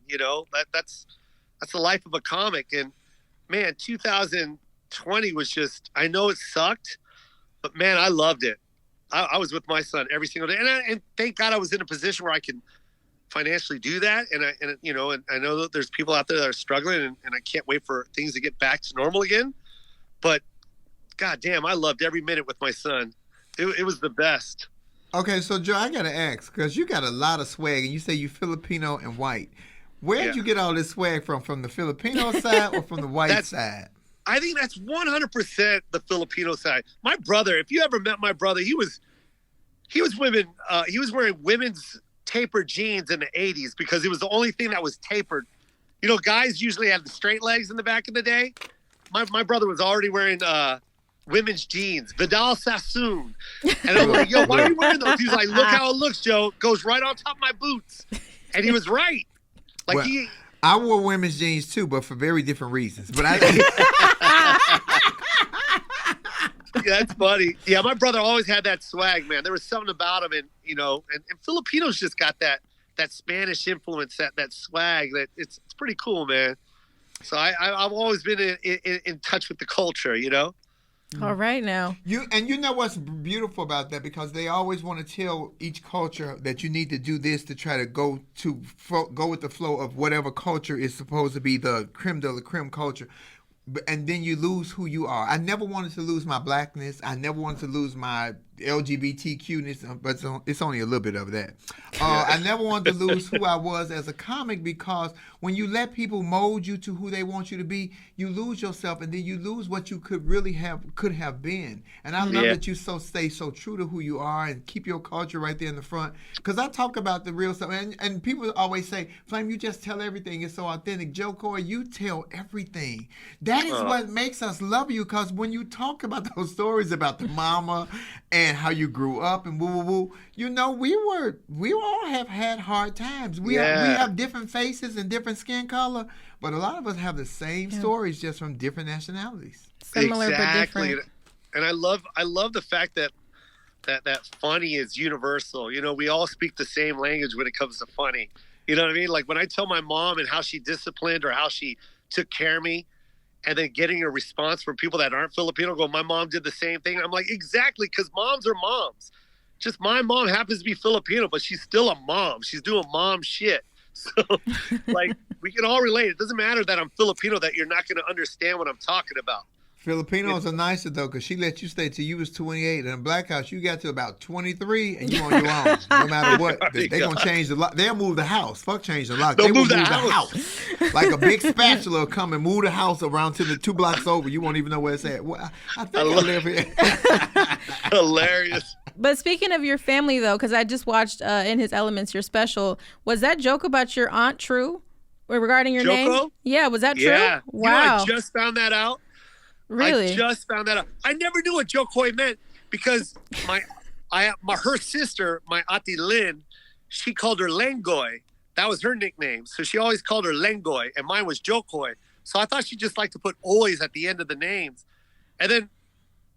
That's the life of a comic. And man, 2020 was just, I know it sucked, but man, I loved it. I was with my son every single day. And thank God I was in a position where I can financially do that. And I know that there's people out there that are struggling, and I can't wait for things to get back to normal again. But God damn, I loved every minute with my son. It was the best. Okay, so Joe, I got to ask, because you got a lot of swag, and you say you Filipino and white. Where'd you get all this swag from? From the Filipino side or from the white side? I think that's 100% the Filipino side. My brother, if you ever met my brother, he was wearing women's tapered jeans in the 80s because it was the only thing that was tapered. Guys usually had the straight legs in the back of the day. My brother was already wearing women's jeans, Vidal Sassoon. And I'm like, yo, why are you wearing those? He's like, look how it looks, Joe. Goes right on top of my boots. And he was right. Like I wore women's jeans too, but for very different reasons. But that's funny. Yeah, my brother always had that swag, man. There was something about him, and Filipinos just got that Spanish influence, that swag. That it's pretty cool, man. So I've always been in touch with the culture, All right now. You know what's beautiful about that, because they always want to tell each culture that you need to do this to try to go with the flow of whatever culture is supposed to be the creme de la creme culture. And then you lose who you are. I never wanted to lose my blackness. I never wanted to lose my LGBTQ-ness, but it's only a little bit of that. I never wanted to lose who I was as a comic, because when you let people mold you to who they want you to be, you lose yourself, and then you lose what you could have been. And I love that you stay so true to who you are and keep your culture right there in the front. Because I talk about the real stuff, and people always say, Flame, you just tell everything. It's so authentic. Jo Koy, you tell everything. That is what makes us love you, because when you talk about those stories about the mama and how you grew up and woo, we all have had hard times. We have different faces and different skin color, but a lot of us have the same stories, just from different nationalities. Similar but different. And I love the fact that funny is universal. We all speak the same language when it comes to funny. You know what I mean? Like when I tell my mom and how she disciplined or how she took care of me, and then getting a response from people that aren't Filipino, go, my mom did the same thing. I'm like, exactly, because moms are moms. Just my mom happens to be Filipino, but she's still a mom. She's doing mom shit. So, like, we can all relate. It doesn't matter that I'm Filipino, that you're not going to understand what I'm talking about. Filipinos are nicer though, because she let you stay till you was 28. In a black house, you got to about 23, and you on your own. No matter what, they gonna change the lock. They'll move the house. Fuck, change the lock. They'll They will move the move the house. house. Like a big spatula will come and move the house around to the 2 blocks over. You won't even know where it's at. Well, I think I live here. Hilarious. But speaking of your family, though, because I just watched In His Elements, your special, was that joke about your aunt true regarding your name? Joko? Yeah, was that true? Yeah. Wow. I just found that out. Really? I just found that out. I never knew what Jo Koy meant because her sister, my Auntie Lynn, she called her Lengoy. That was her nickname. So she always called her Lengoy, and mine was Jo Koy. So I thought she just liked to put oys at the end of the names. And then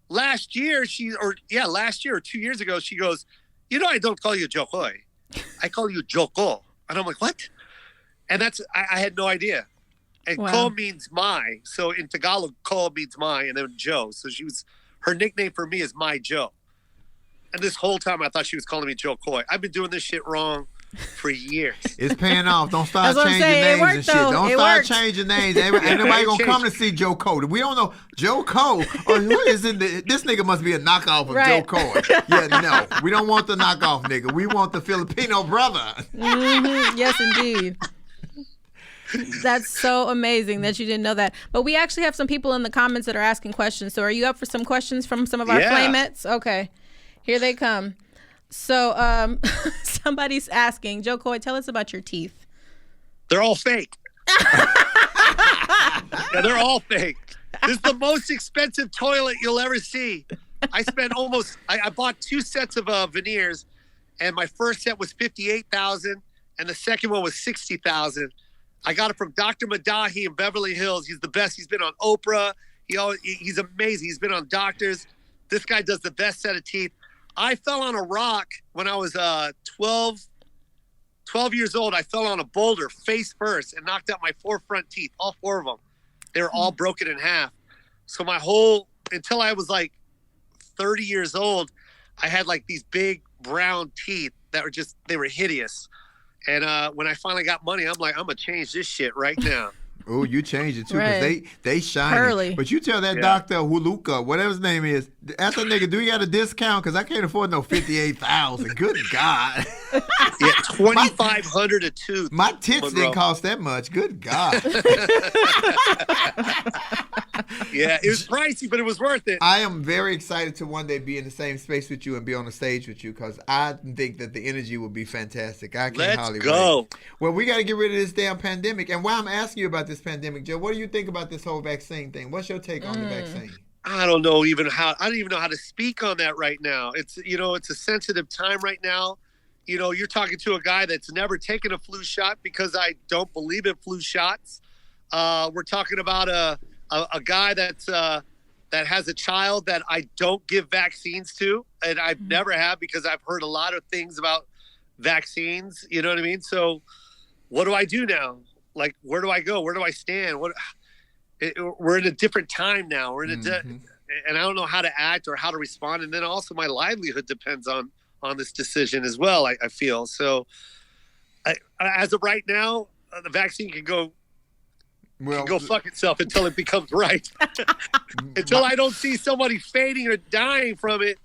last year or 2 years ago, she goes, I don't call you Jo Koy. I call you Joko. And I'm like, what? And I had no idea. And Wow. Ko means my. So in Tagalog, Ko means my, and then Joe. So her nickname for me is My Joe. And this whole time I thought she was calling me Jo Koy. I've been doing this shit wrong for years. It's paying off. Don't start That's what I'm changing saying. It names worked, and shit. though. Don't It start worked. changing names. Ain't nobody gonna come to see Jo Koy. We don't know Jo Koy. Or who is it? This nigga must be a knockoff of Right. Jo Koy. Yeah, no. We don't want the knockoff nigga. We want the Filipino brother. Mhm. Yes, indeed. That's so amazing that you didn't know that. But we actually have some people in the comments that are asking questions. So are you up for some questions from some of our Yeah. Flamettes? Okay. Here they come. So somebody's asking, Jo Koy, tell us about your teeth. They're all fake. Yeah, they're all fake. This is the most expensive toilet you'll ever see. I spent I bought 2 sets of veneers, and my first set was $58,000, and the second one was $60,000. I got it from Dr. Madahi in Beverly Hills. He's the best. He's been on Oprah. He's amazing. He's been on Doctors. This guy does the best set of teeth. I fell on a rock when I was 12 years old. I fell on a boulder face first and knocked out my 4 front teeth, all 4 of them. They were all broken in half. So until I was like 30 years old, I had like these big brown teeth that they were hideous. And when I finally got money, I'm like, I'm going to change this shit right now. Oh, you changed it too, because Right. they shiny. Pearly. But you tell that doctor Huluka, whatever his name is, ask that nigga, do you got a discount? Because I can't afford no $58,000. Good God. Yeah, $2,500 a tooth. My tits Monroe. didn't cost that much. Good God. Yeah, it was pricey, but it was worth it. I am very excited to one day be in the same space with you and be on the stage with you, because I think that the energy will be fantastic. I can't Let's hardly go. wait. Well, we got to get rid of this damn pandemic. And why I'm asking you about this pandemic, Joe, what do you think about this whole vaccine thing? What's your take on the vaccine? I don't know even how. I don't even know how to speak on that right now. It's a sensitive time right now. You're talking to a guy that's never taken a flu shot because I don't believe in flu shots. We're talking about a guy that has a child that I don't give vaccines to, and I've never have, because I've heard a lot of things about vaccines. You know what I mean? So what do I do now? Like, where do I go? Where do I stand? We're in a different time now. We're in and I don't know how to act or how to respond. And then also my livelihood depends on this decision as well, I feel. So as of right now, the vaccine can go fuck itself until it becomes right. Until I don't see somebody fading or dying from it.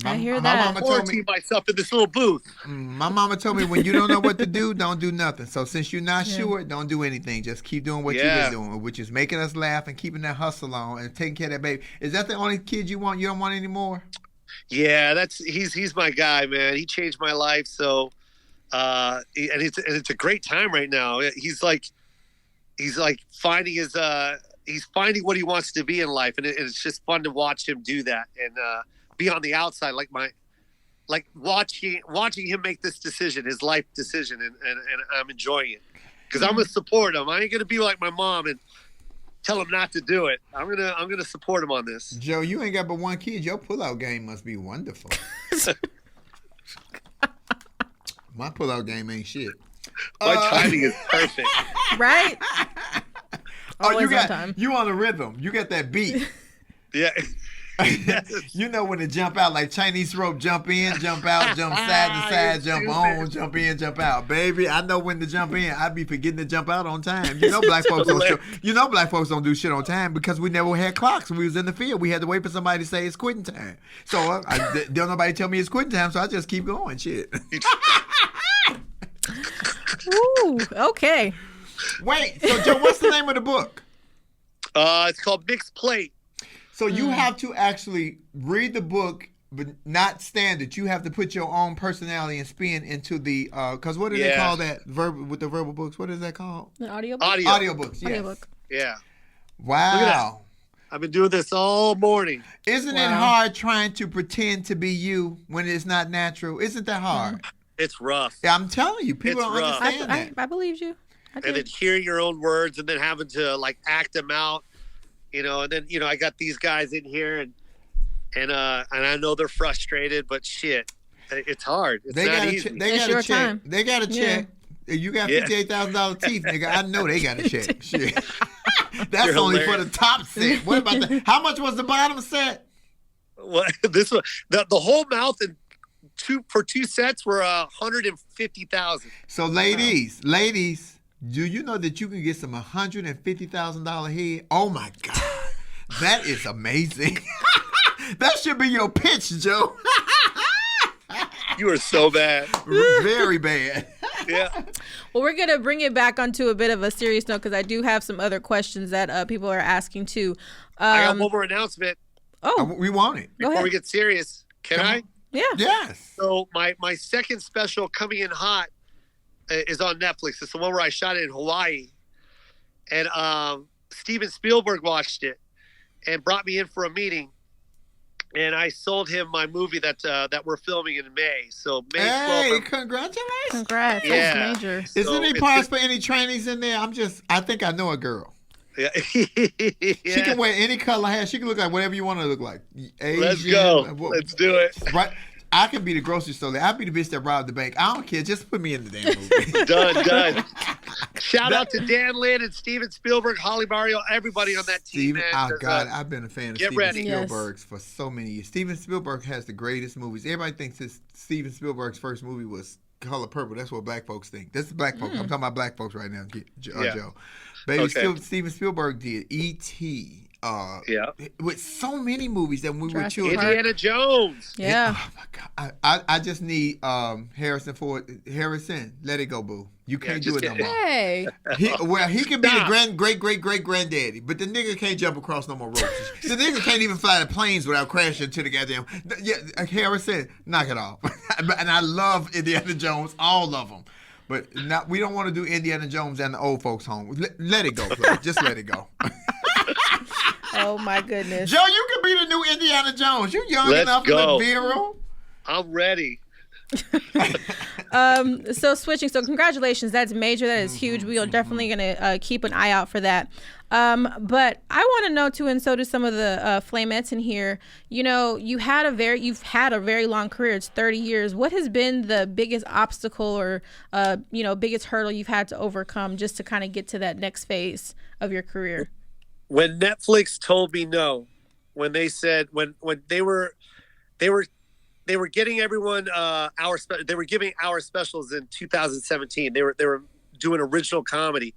I hear My that. mama told me, Quarantine myself in this little booth. my mama told me, when you don't know what to do, don't do nothing. So since you're not sure, don't do anything. Just keep doing what you've been doing, which is making us laugh and keeping that hustle on and taking care of that baby. Is that the only kid you want? You don't want any more? Yeah, he's my guy, man. He changed my life. So, and it's a great time right now. He's like finding he's finding what he wants to be in life, and it's just fun to watch him do that and be on the outside, like watching him make this decision, his life decision, and I'm enjoying it because I'm gonna support him. I ain't gonna be like my mom and tell him not to do it. I'm gonna support him on this. Joe, you ain't got but one kid. Your pullout game must be wonderful. My pullout game ain't shit. My timing is perfect. Right? Oh, Always you on time. you on the rhythm. You got that beat. Yeah. You know when to jump out like Chinese rope, jump in, jump out, jump side to side, jump on, jump in, jump out. Baby, I know when to jump in. I be forgetting to jump out on time. You know black folks don't do shit on time because we never had clocks when we was in the field. We had to wait for somebody to say it's quitting time. So don't nobody tell me it's quitting time, so I just keep going. Shit. Ooh, okay. Wait, so Joe, what's the name of the book? It's called Mixed Plate. So you have to actually read the book, but not standard. You have to put your own personality and spin into the. Because what do they call that with the verbal books? What is that called? The audiobook. Audiobooks. Yes. Audiobook. Yeah. Wow. I've been doing this all morning. Isn't it hard trying to pretend to be you when it's not natural? Isn't that hard? It's rough. Yeah, I'm telling you, people don't understand that. I believe you. And then hearing your own words and then having to like act them out, and then I got these guys in here and I know they're frustrated, but shit, it's hard. It's not easy. They got to check. They got to check. You got $58,000 teeth, nigga. I know they got to check. Shit. That's You're only hilarious. For the top set. What about the? How much was the bottom set? What this one? The whole mouth and for two sets were $150,000. So ladies, do you know that you can get some $150,000 head? Oh my God, that is amazing. That should be your pitch, Joe. You are so bad. Very bad. Yeah. Well, we're going to bring it back onto a bit of a serious note because I do have some other questions that people are asking too. I got one more announcement. Oh. We want it. Before we get serious. Can I? Yeah. Yes. So my second special coming in hot is on Netflix. It's the one where I shot it in Hawaii. And Steven Spielberg watched it and brought me in for a meeting. And I sold him my movie that we're filming in May. So May 12th. Hey, congratulations. Congrats. Yeah. That's major. Is there any parts for any trainees in there? I think I know a girl. Yeah. She can wear any color hair. She can look like whatever you want to look like. Asian, Let's go. Let's do it. Right. I can be the grocery store lady. I'll be the bitch that robbed the bank. I don't care. Just put me in the damn movie. Done. Shout out to Dan Lin and Steven Spielberg, Holly Mario, everybody on that team. Oh, God. I've been a fan of Steven Spielberg's Yes. for so many years. Steven Spielberg has the greatest movies. Everybody thinks Steven Spielberg's first movie was Color Purple. That's what black folks think. This is black folks. I'm talking about black folks right now, Joe. Baby, Steven Spielberg did E.T., with so many movies that when we were children. Indiana Jones. Yeah. Oh my God. I just need Harrison Ford. Harrison, let it go, boo. You can't do it no more. Hey. He can be the great granddaddy, but the nigga can't jump across no more ropes. The nigga can't even fly the planes without crashing to the goddamn. Yeah, Harrison, knock it off. And I love Indiana Jones, all of them. But we don't want to do Indiana Jones and the old folks' home. Let it go, please. Just let it go. Oh my goodness. Joe, you can be the new Indiana Jones. You young enough to look virile. I'm ready. So switching. So congratulations. That's major. That is huge. We are definitely going to keep an eye out for that. But I want to know too, and so do some of the Flamettes in here. You've had a very long career. It's 30 years. What has been the biggest obstacle or biggest hurdle you've had to overcome just to kind of get to that next phase of your career? When Netflix told me no, when they said when they were getting everyone they were giving our specials in 2017. They were doing original comedy,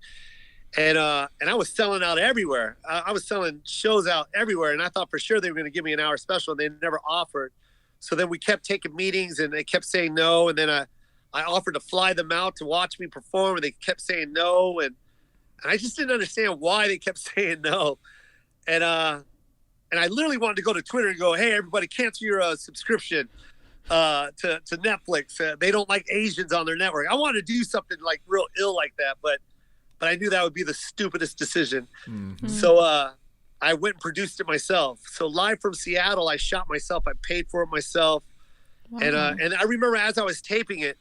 and I was selling out everywhere. I was selling shows out everywhere, and I thought for sure they were going to give me an hour special, and they never offered. So then we kept taking meetings, and they kept saying no, and then I offered to fly them out to watch me perform, and they kept saying no, and I just didn't understand why they kept saying no. And I literally wanted to go to Twitter and go, hey, everybody, cancel your subscription to Netflix. They don't like Asians on their network. I wanted to do something like real ill like that, but I knew that would be the stupidest decision. Mm-hmm. So I went and produced it myself. So Live from Seattle, I shot myself. I paid for it myself. Wow. And I remember as I was taping it,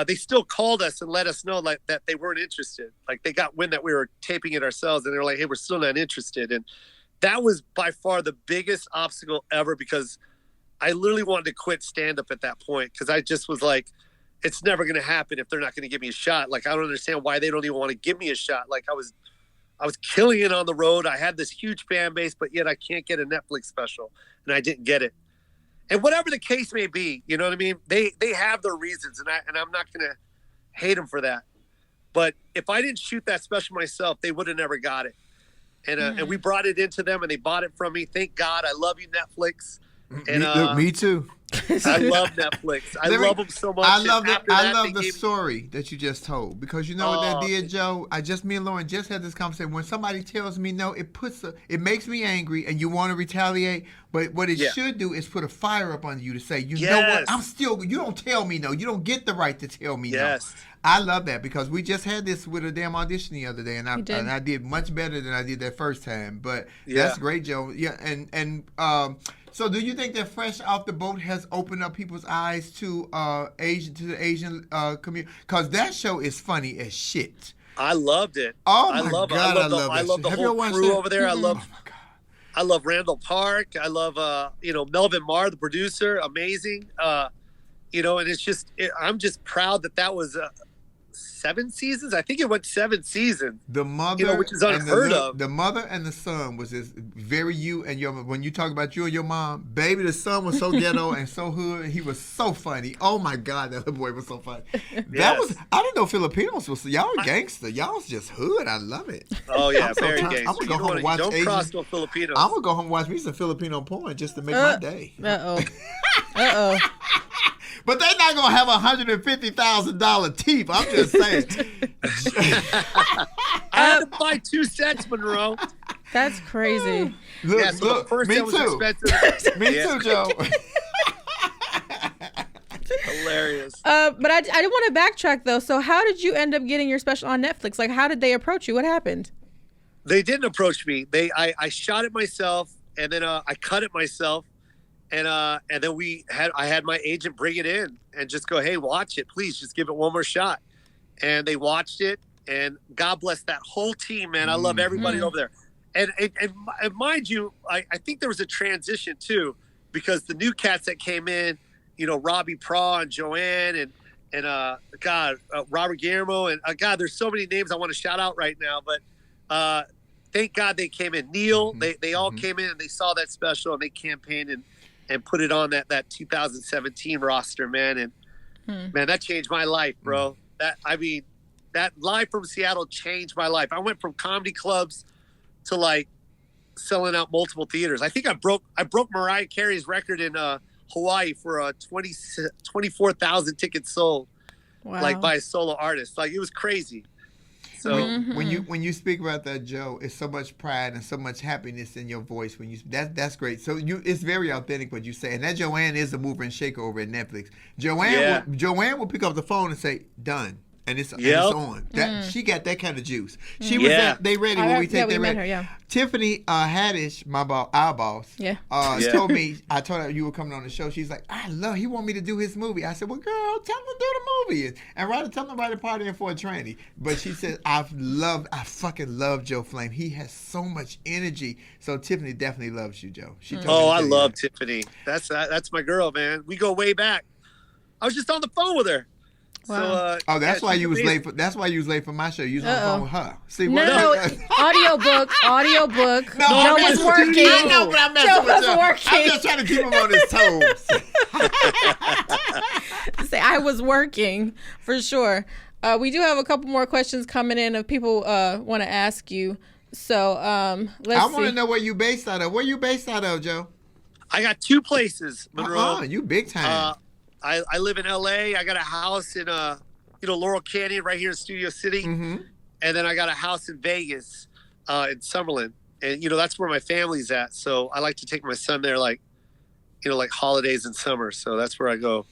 they still called us and let us know that they weren't interested. Like they got wind that we were taping it ourselves, and they were like, hey, we're still not interested. And that was by far the biggest obstacle ever, because I literally wanted to quit stand-up at that point, because I just was like, it's never going to happen if they're not going to give me a shot. Like, I don't understand why they don't even want to give me a shot. Like, I was I was killing it on the road. I had this huge fan base, but yet I can't get a Netflix special, and I didn't get it. And whatever the case may be, you know what I mean? They have their reasons, and I'm not gonna hate them for that. But if I didn't shoot that special myself, they would have never got it. And we brought it into them, and they bought it from me. Thank God. I love you, Netflix. And me too. I love Netflix. I love them so much. I love the story that you just told, because you know what that did, Joe. Me and Lauren just had this conversation. When somebody tells me no, it makes me angry, and you want to retaliate. But what it should do is put a fire up on you to say, you know what? You don't tell me no. You don't get the right to tell me no. I love that, because we just had this with a damn audition the other day, and I did much better than I did that first time. But that's great, Joe. Yeah, and so do you think that Fresh Off the Boat has opened up people's eyes to the Asian community? Because that show is funny as shit. I loved it. Oh my God, I love the whole crew over there. Mm-hmm. I love Randall Park. I love Melvin Marr, the producer, amazing. And it's just I'm just proud that was 7 seasons. I think it went 7 seasons. The mother, which is unheard of. The mother and the son was this very you and your. When you talk about you and your mom, baby, the son was so ghetto and so hood. He was so funny. Oh my God, that little boy was so funny. That was. I didn't know Filipinos was. Y'all gangster. Y'all was just hood. I love it. Oh yeah, very gangster. I'm gonna go home and watch Don't Asian. cross no Filipinos. I'm gonna go home and watch me some Filipino porn just to make my day. But they're not gonna have $150,000 teeth. I'm just saying. I had to buy 2 sets, Monroe. That's crazy. Look, the first me set was too. expensive. Me too, Joe. Hilarious. But I did want to backtrack though. So how did you end up getting your special on Netflix? Like, how did they approach you? What happened? They didn't approach me. I shot it myself, and then I cut it myself. And then I had my agent bring it in and just go, hey, watch it, please, just give it one more shot. And they watched it, and God bless that whole team, man. I love everybody over there. And mind you, I think there was a transition too, because the new cats that came in, Robbie Praw and Joanne and Robert Guillermo and God, there's so many names I want to shout out right now, but thank God they came in. Neil, they all came in and they saw that special and they campaigned and put it on that 2017 roster, man. And man, that changed my life, bro. That Live from Seattle changed my life. I went from comedy clubs to like selling out multiple theaters. I think I broke Mariah Carey's record in Hawaii for 24,000 tickets sold, like by a solo artist. Like, it was crazy. So when you speak about that, Joe, it's so much pride and so much happiness in your voice when that's great. So it's very authentic what you say. And that Joanne is a mover and shaker over at Netflix. Joanne will pick up the phone and say, done. And it's on. She got that kind of juice. She was at They Ready when we take They Ready. Tiffany Haddish, our boss, told me, I told her you were coming on the show. She's like, he want me to do his movie. I said, well, girl, tell him to do the movie. And tell him to write a part in for a tranny. But she said, I fucking love Joe Flame. He has so much energy. So Tiffany definitely loves you, Joe. She told me I love Tiffany. That's my girl, man. We go way back. I was just on the phone with her. Wow. So, that's why you was late. That's why you was late for my show. You was on the phone with her. See, no, audiobook. No, Joe was working. I know, but I'm messing with Joe. Working. I'm just trying to keep him on his toes. Say I was working for sure. We do have a couple more questions coming in of people want to ask you. So let's see. I want to know where you based out of. Where you based out of, Joe? I got 2 places, Monroe. You big time. I live in LA. I got a house in Laurel Canyon right here in Studio City. And then I got a house in Vegas, in Summerlin. And that's where my family's at. So I like to take my son there like holidays and summer. So that's where I go.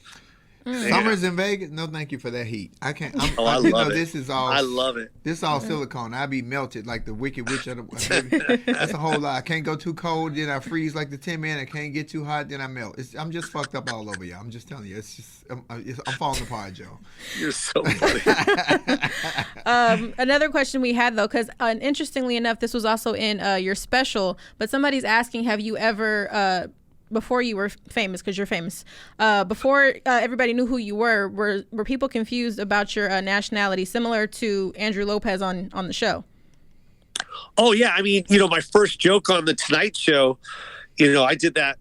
Summers in Vegas? No, thank you for that heat. I can't. I love it. This is all. I love it. This is all silicone. I be melted like the Wicked Witch of the. That's a whole lot. I can't go too cold, then I freeze like the Tin Man. I can't get too hot, then I melt. I'm just fucked up all over y'all. I'm just telling you. It's just I'm falling apart, Joe. You're so funny. Another question we had though, because interestingly enough, this was also in your special. But somebody's asking, have you ever? Before you were famous, because you're famous, before everybody knew who you were people confused about your nationality, similar to Andrew Lopez on the show? Oh yeah, I mean, my first joke on the Tonight Show, I did that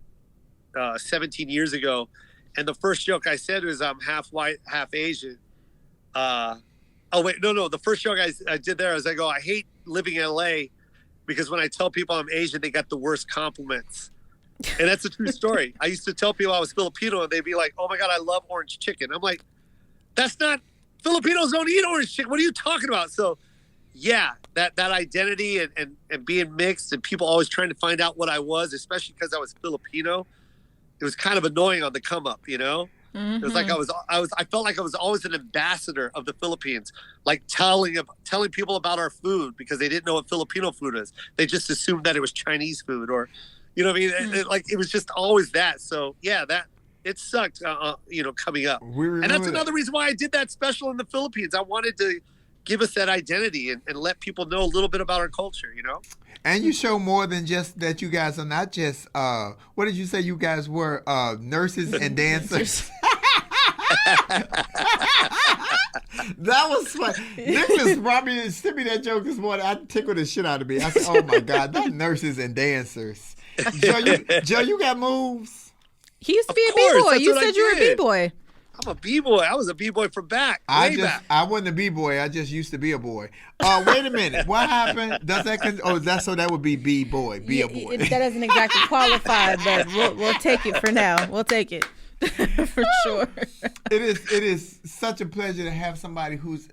17 years ago, and the first joke I said was I'm half white, half Asian. Oh wait, no, the first joke I did there is I go, I hate living in LA because when I tell people I'm Asian, they got the worst compliments. And that's a true story. I used to tell people I was Filipino and they'd be like, oh my God, I love orange chicken. I'm like, that's not, Filipinos don't eat orange chicken. What are you talking about? So yeah, that identity and being mixed and people always trying to find out what I was, especially because I was Filipino, it was kind of annoying on the come up, It was like I felt like I was always an ambassador of the Philippines, like telling people about our food because they didn't know what Filipino food is. They just assumed that it was Chinese food or, what I mean? It was just always that. So yeah, it sucked, coming up. And that's another reason why I did that special in the Philippines. I wanted to give us that identity and let people know a little bit about our culture, And you show more than just that. You guys are not just what did you say you guys were, nurses and dancers? That was fun. Nicholas brought me sent me that joke this morning. I tickled the shit out of me. I said, oh my God, not nurses and dancers. Joe, you got moves? He used to be a B-boy. You said you were a B-boy. I'm a B-boy. I was a B-boy from back. I wasn't a B-boy. I just used to be a boy. Wait a minute. What happened? Does that so that would be B-boy, be a boy. That doesn't exactly qualify, but we'll take it for now. We'll take it. For sure. It is such a pleasure to have somebody who's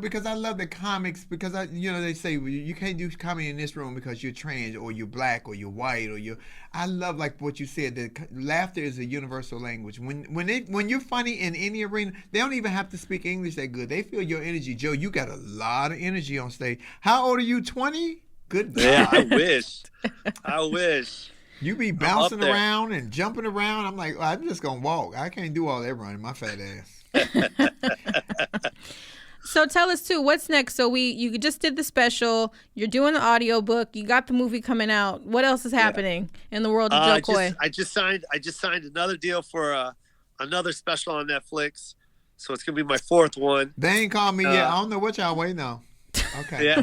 because I love the comics because they say you can't do comedy in this room because you're trans or you're black or you're white or I love like what you said that laughter is a universal language. When you're funny in any arena, they don't even have to speak English that good. They feel your energy. Joe, you got a lot of energy on stage. How old are you? 20? Good God. Yeah, I wish. You be bouncing around and jumping around. I'm like, I'm just going to walk. I can't do all that running, my fat ass. So tell us, too, what's next? So you just did the special. You're doing the audiobook. You got the movie coming out. What else is happening in the world of Jo Koy? I just signed another deal for another special on Netflix. So it's going to be my fourth one. They ain't called me yet. I don't know what y'all waiting on. Okay. Yeah.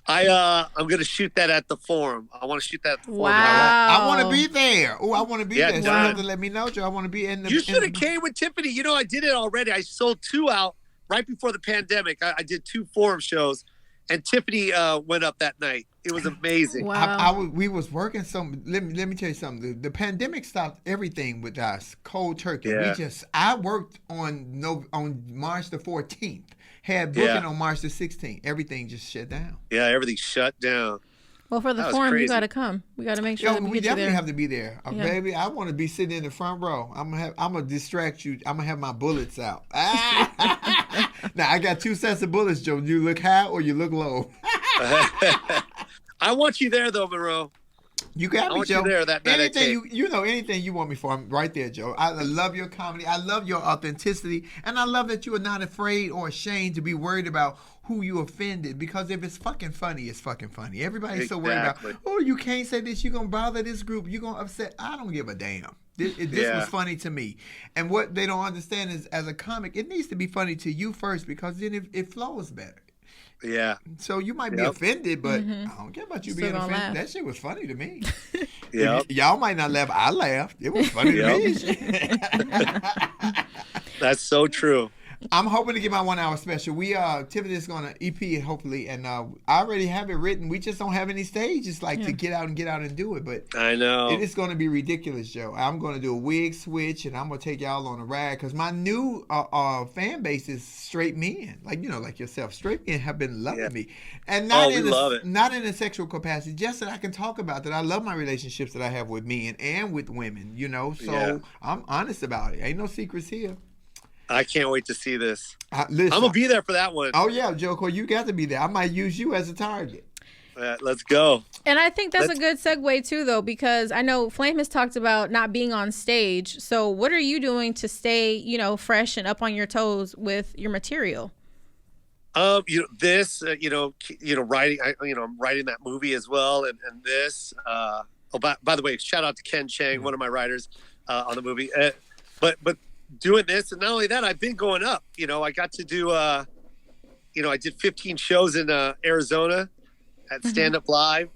I'm gonna shoot that at the Forum. I want to shoot that at the Forum. Wow. I want to be there. Oh, I want to be there. So you have to let me know, Joe. I want to be in the. You should have came with Tiffany. I did it already. I sold 2 out right before the pandemic. I did 2 Forum shows, and Tiffany went up that night. It was amazing. Wow. We was working let me tell you something. The pandemic stopped everything with us. Cold turkey. Yeah. I worked on March the 14th. Had booking on March the 16th. Everything just shut down. Yeah, everything shut down. Well, for the Forum, you got to come. We got to make sure that we definitely there. have to be there. Baby, I want to be sitting in the front row. I'm gonna distract you. I'm gonna have my bullets out. Now I got 2 sets of bullets, Joe. You look high or you look low. I want you there though, Monroe. You got me, Joe. You there that anything anything you want me for, I'm right there, Joe. I love your comedy. I love your authenticity, and I love that you are not afraid or ashamed to be worried about who you offended. Because if it's fucking funny, it's fucking funny. Everybody's so worried about, oh, you can't say this. You're gonna bother this group. You're gonna upset. I don't give a damn. This was funny to me, and what they don't understand is, as a comic, it needs to be funny to you first because then it flows better. Yeah. So you might be offended, but I don't care about you being offended. Laugh. That shit was funny to me. Yeah. Y'all might not laugh. I laughed. It was funny to me. That's so true. I'm hoping to get my 1 hour special. Tiffany is going to EP it hopefully, and I already have it written. We just don't have any stages to get out and do it. But I know it is going to be ridiculous, Joe. I'm going to do a wig switch, and I'm going to take y'all on a ride because my new fan base is straight men, like yourself. Straight men have been loving me, and not in a sexual capacity, just that I can talk about that. I love my relationships that I have with men and with women. So I'm honest about it. Ain't no secrets here. I can't wait to see this. Listen, I'm going to be there for that one. Oh, yeah, Jo Koy, you got to be there. I might use you as a target. Let's go. And I think that's a good segue, too, though, because I know Flame has talked about not being on stage. So what are you doing to stay, fresh and up on your toes with your material? Writing, I'm writing that movie as well. And this, by the way, shout out to Ken Chang, one of my writers on the movie. But doing this, and not only that, I've been going up. I got to do I did 15 shows in Arizona at Stand Up Live.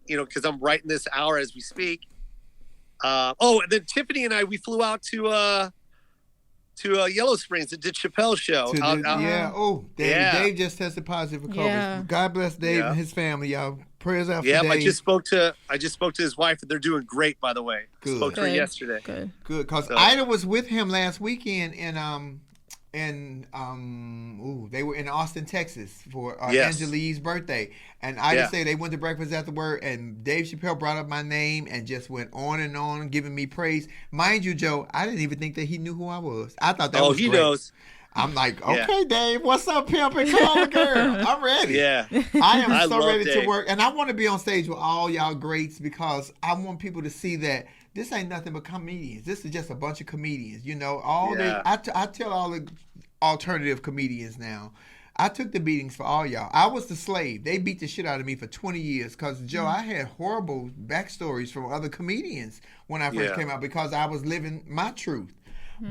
Because I'm writing this hour as we speak. And then Tiffany and I, we flew out to Yellow Springs and did Chappelle's show. Dave just tested positive for COVID. Yeah. God bless Dave and his family, y'all. Prayers out for Dave. I just spoke to his wife, and they're doing great, by the way. Good. Spoke to her yesterday. Good. Because Ida was with him last weekend they were in Austin, Texas for Angelique's birthday. And Ida said they went to breakfast afterward, and Dave Chappelle brought up my name and just went on and on, giving me praise. Mind you, Joe, I didn't even think that he knew who I was. I thought that was great. Knows. I'm like, okay, Dave, what's up, pimp? And call a girl. I'm ready. Yeah. I am so ready Dave. to work. And I want to be on stage with all y'all greats because I want people to see that this ain't nothing but comedians. This is just a bunch of comedians. You know, I tell all the alternative comedians now, I took the beatings for all y'all. I was the slave. They beat the shit out of me for 20 years because, Joe, I had horrible backstories from other comedians when I first came out because I was living my truth.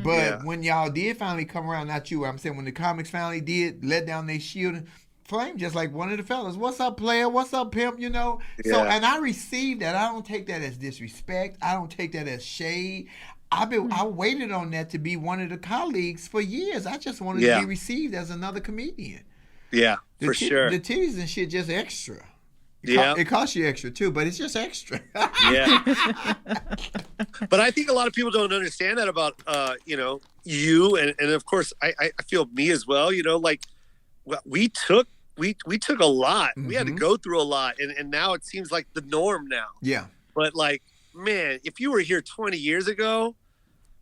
But when y'all did finally come around, not you, I'm saying when the comics finally did let down their shield, Flame just like one of the fellas. What's up, player? What's up, pimp? You know? Yeah. So, and I received that. I don't take that as disrespect. I don't take that as shade. I waited on that to be one of the colleagues for years. I just wanted to be received as another comedian. Yeah, for sure. The titties and shit just extra. It costs you extra too, but it's just extra. Yeah. But I think a lot of people don't understand that about you and of course I feel me as well. You know, like we took a lot. Mm-hmm. We had to go through a lot, and now it seems like the norm now. Yeah. But like, man, if you were here 20 years ago,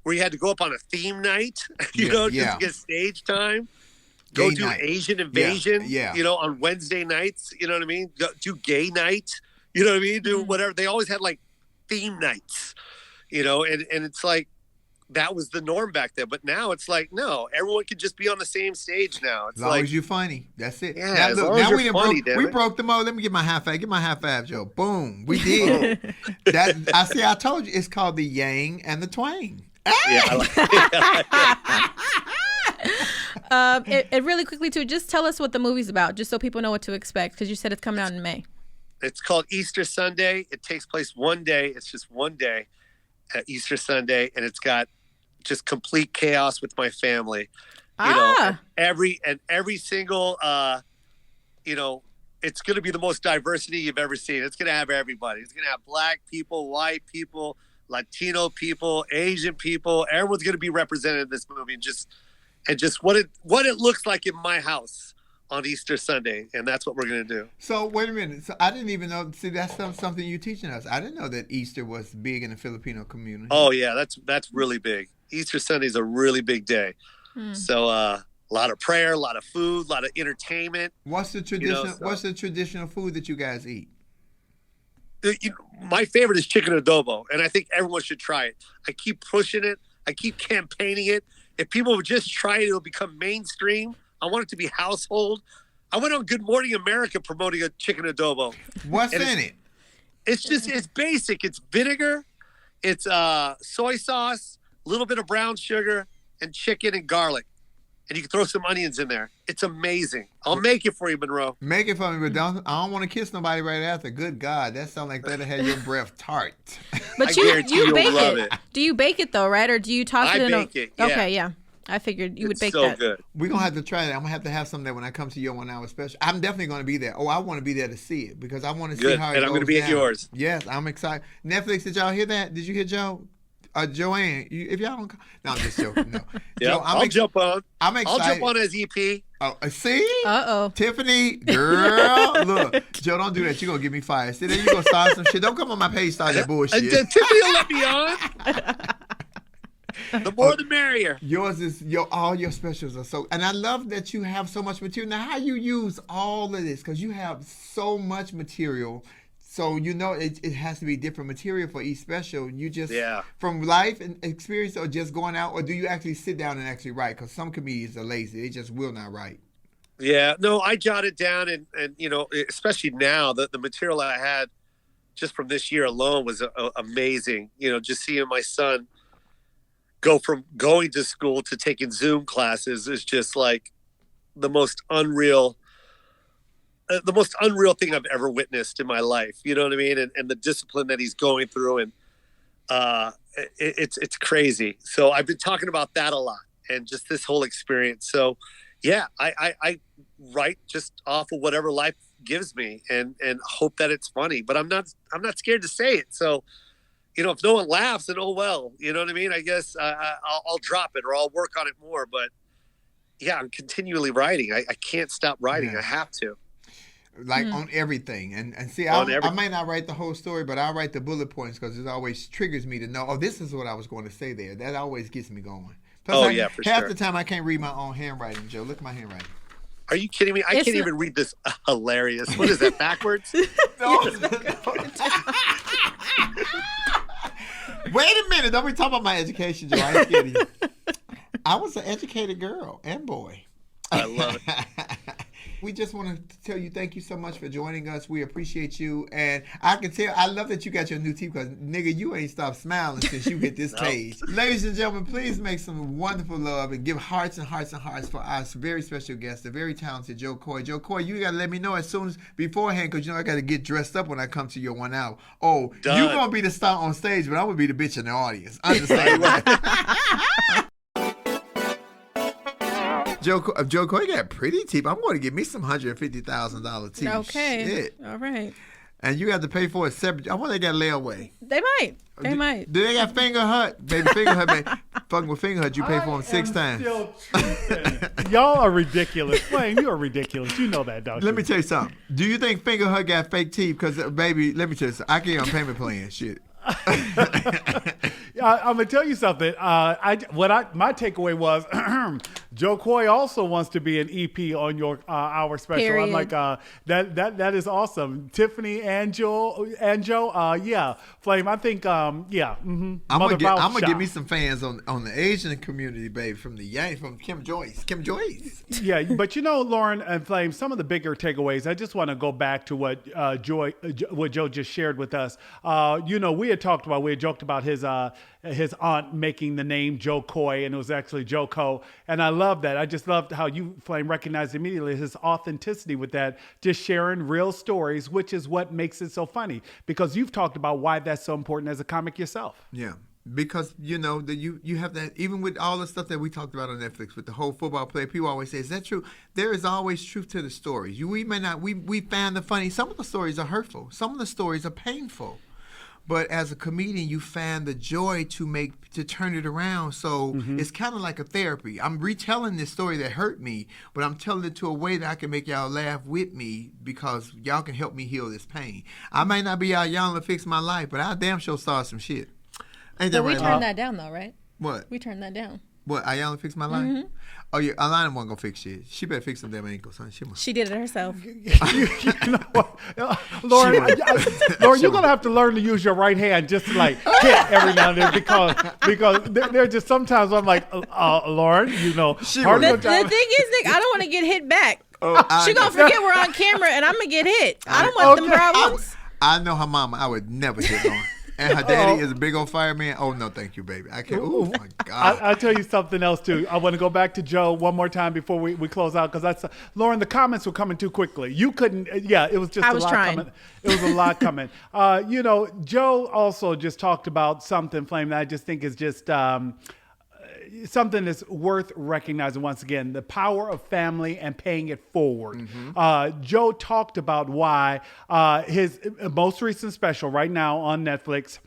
where you had to go up on a theme night, just to get stage time. Go do Asian Invasion, on Wednesday nights, you know what I mean? Do gay night, you know what I mean? Do whatever. They always had like theme nights, and it's like that was the norm back then. But now it's like, no, everyone can just be on the same stage now. It's as long as you're funny. That's it. Yeah, now, as long as you're funny, we broke the mold. Let me get my high five. Get my high five, Joe. Boom. We did. I told you it's called the yang and the twang. Yeah, I like it. It really quickly too, just tell us what the movie's about, just so people know what to expect, because you said it's coming out in May. It's called Easter Sunday. It takes place one day. It's just one day at Easter Sunday, and it's got just complete chaos with my family. Every single it's going to be the most diversity you've ever seen. It's going to have everybody. It's going to have black people, white people, Latino people, Asian people. Everyone's going to be represented in this movie, and just what it looks like in my house on Easter Sunday, and that's what we're going to do. So wait a minute. So I didn't even know. See, that's something you're teaching us. I didn't know that Easter was big in the Filipino community. Oh yeah, that's really big. Easter Sunday is a really big day. So a lot of prayer, a lot of food, a lot of entertainment. What's the tradition? What's the traditional food that you guys eat? My favorite is chicken adobo, and I think everyone should try it. I keep pushing it. I keep campaigning it. If people would just try it, it'll become mainstream. I want it to be household. I went on Good Morning America promoting a chicken adobo. What's in it? It's basic. It's vinegar, it's soy sauce, a little bit of brown sugar, and chicken and garlic. And you can throw some onions in there. It's amazing. I'll make it for you, Monroe. Make it for me, but I don't want to kiss nobody right after. Good God, that sounds like that'll have your breath tart. But you bake it. Do you bake it though, right? Or do you toss it in? I bake it. Yeah. Okay, yeah. I figured you would bake so that. Good. We're going to have to try that. I'm going to have some there when I come to your 1 hour special. I'm definitely going to be there. Oh, I want to be there to see it because I want to see how it goes. And I'm going to be at yours. Yes, I'm excited. Netflix, did y'all hear that? Did you hear Joe? Joanne, if y'all don't, no, I'm just joking. No, yeah, Joe, I'll jump on. I'm excited. I'll jump on as EP. Oh, see? Uh-oh. Tiffany, girl, look, Joe, don't do that. You're gonna get me fired. See, then you gonna start some shit. Don't come on my page, start that bullshit. Tiffany will let me on. The more the merrier. Yours is all your specials are so, and I love that you have so much material. Now, how you use all of this? Because you have so much material. So, it has to be different material for each special. You just, from life and experience, or just going out, or do you actually sit down and actually write? Because some comedians are lazy. They just will not write. Yeah, no, I jotted down, and especially now, the material I had just from this year alone was amazing. Just seeing my son go from going to school to taking Zoom classes is just like the most unreal the most unreal thing I've ever witnessed in my life. You know what I mean? And the discipline that he's going through, and it's crazy. So I've been talking about that a lot, and just this whole experience. So yeah, I write just off of whatever life gives me, and hope that it's funny. But I'm not scared to say it. So, you know, if no one laughs, then oh well. You know what I mean? I guess I'll drop it, or I'll work on it more. But yeah, I'm continually writing. I can't stop writing. Yeah. I have to. Like on everything. And see, On I everything. might not write the whole story, but I write the bullet points because it always triggers me to know, oh, this is what I was going to say there. That always gets me going. Plus, Yeah, for half sure. the time I can't read my own handwriting, Joe. Look at my handwriting. Are you kidding me? I It's can't not- even read this. Hilarious. What is that, backwards? No. Wait a minute. Don't be talking about my education, Joe. I ain't scared of you. I was an educated girl and boy. I love it. We just want to tell you thank you so much for joining us. We appreciate you. And I can tell, I love that you got your new teeth because, nigga, you ain't stopped smiling since you hit this stage. Ladies and gentlemen, please make some wonderful love and give hearts and hearts and hearts for our very special guest, the very talented Jo Koy. Jo Koy, you got to let me know as soon as beforehand because, you know, I got to get dressed up when I come to your 1 hour. Oh, Done. you're going to be the star on stage, but I'm going to be the bitch in the audience. Understand that? Jo Koy got pretty teeth. I'm going to get me some $150,000 teeth. Okay. Shit. All right. And you have to pay for it separate. I wonder they got layaway. They might. They might. Do they got Finger Hut? Baby, Finger Hut, baby. Fucking with Finger Hut, you pay for them 6 times. Y'all are ridiculous. Flame, you are ridiculous. You know that, don't you? Let me tell you something. Do you think Finger Hut got fake teeth? Because, baby, let me tell you something. I get on payment plan. Shit. I'm gonna tell you something. My takeaway was Jo Koy also wants to be an EP on your our special. Period. I'm like that is awesome. Tiffany and Joe, yeah, Flame. I think yeah. Mm-hmm. I'm gonna get me some fans on the Asian community, baby, from Kim Joyce. Yeah, but you know, Lauren and Flame, some of the bigger takeaways. I just want to go back to what Joe just shared with us. You know, we had joked about his aunt making the name Jo Koy, and it was actually Jo Koy. And I love that. I just loved how you, Flame, recognized immediately his authenticity with that, just sharing real stories, which is what makes it so funny. Because you've talked about why that's so important as a comic yourself. Yeah. Because, you know, you have that, even with all the stuff that we talked about on Netflix, with the whole football player, people always say, is that true? There is always truth to the stories. We may not, we find the funny. Some of the stories are hurtful. Some of the stories are painful. But as a comedian, you find the joy to turn it around. So it's kind of like a therapy. I'm retelling this story that hurt me, but I'm telling it to a way that I can make y'all laugh with me because y'all can help me heal this pain. I might not be out y'all to fix my life, but I damn sure saw some shit. Ain't that But we right? turned that down, though, right? What? We turned that down. What? Ayala fix my life? Oh yeah, Alana wasn't gonna fix shit. She better fix them damn ankles, huh? She did it herself. You know what? Lauren, Lauren, you're gonna have to learn to use your right hand just to like hit every now and then because there are just sometimes I'm like, Lauren, you know, The thing is, Nick, I don't want to get hit back. She gonna forget we're on camera and I'm gonna get hit. I don't want them problems. I know her mama. I would never hit on. And her daddy is a big old fireman. Oh no, thank you, baby. I can't. Oh my God. I'll tell you something else too. I want to go back to Joe one more time before we close out because that's Lauren. The comments were coming too quickly. You couldn't. Yeah, it was just I a was lot trying. coming. It was a lot coming. You know, Joe also just talked about something, Flame, that I just think is just. Something that's worth recognizing once again, the power of family and paying it forward. Joe talked about why his most recent special right now on Netflix,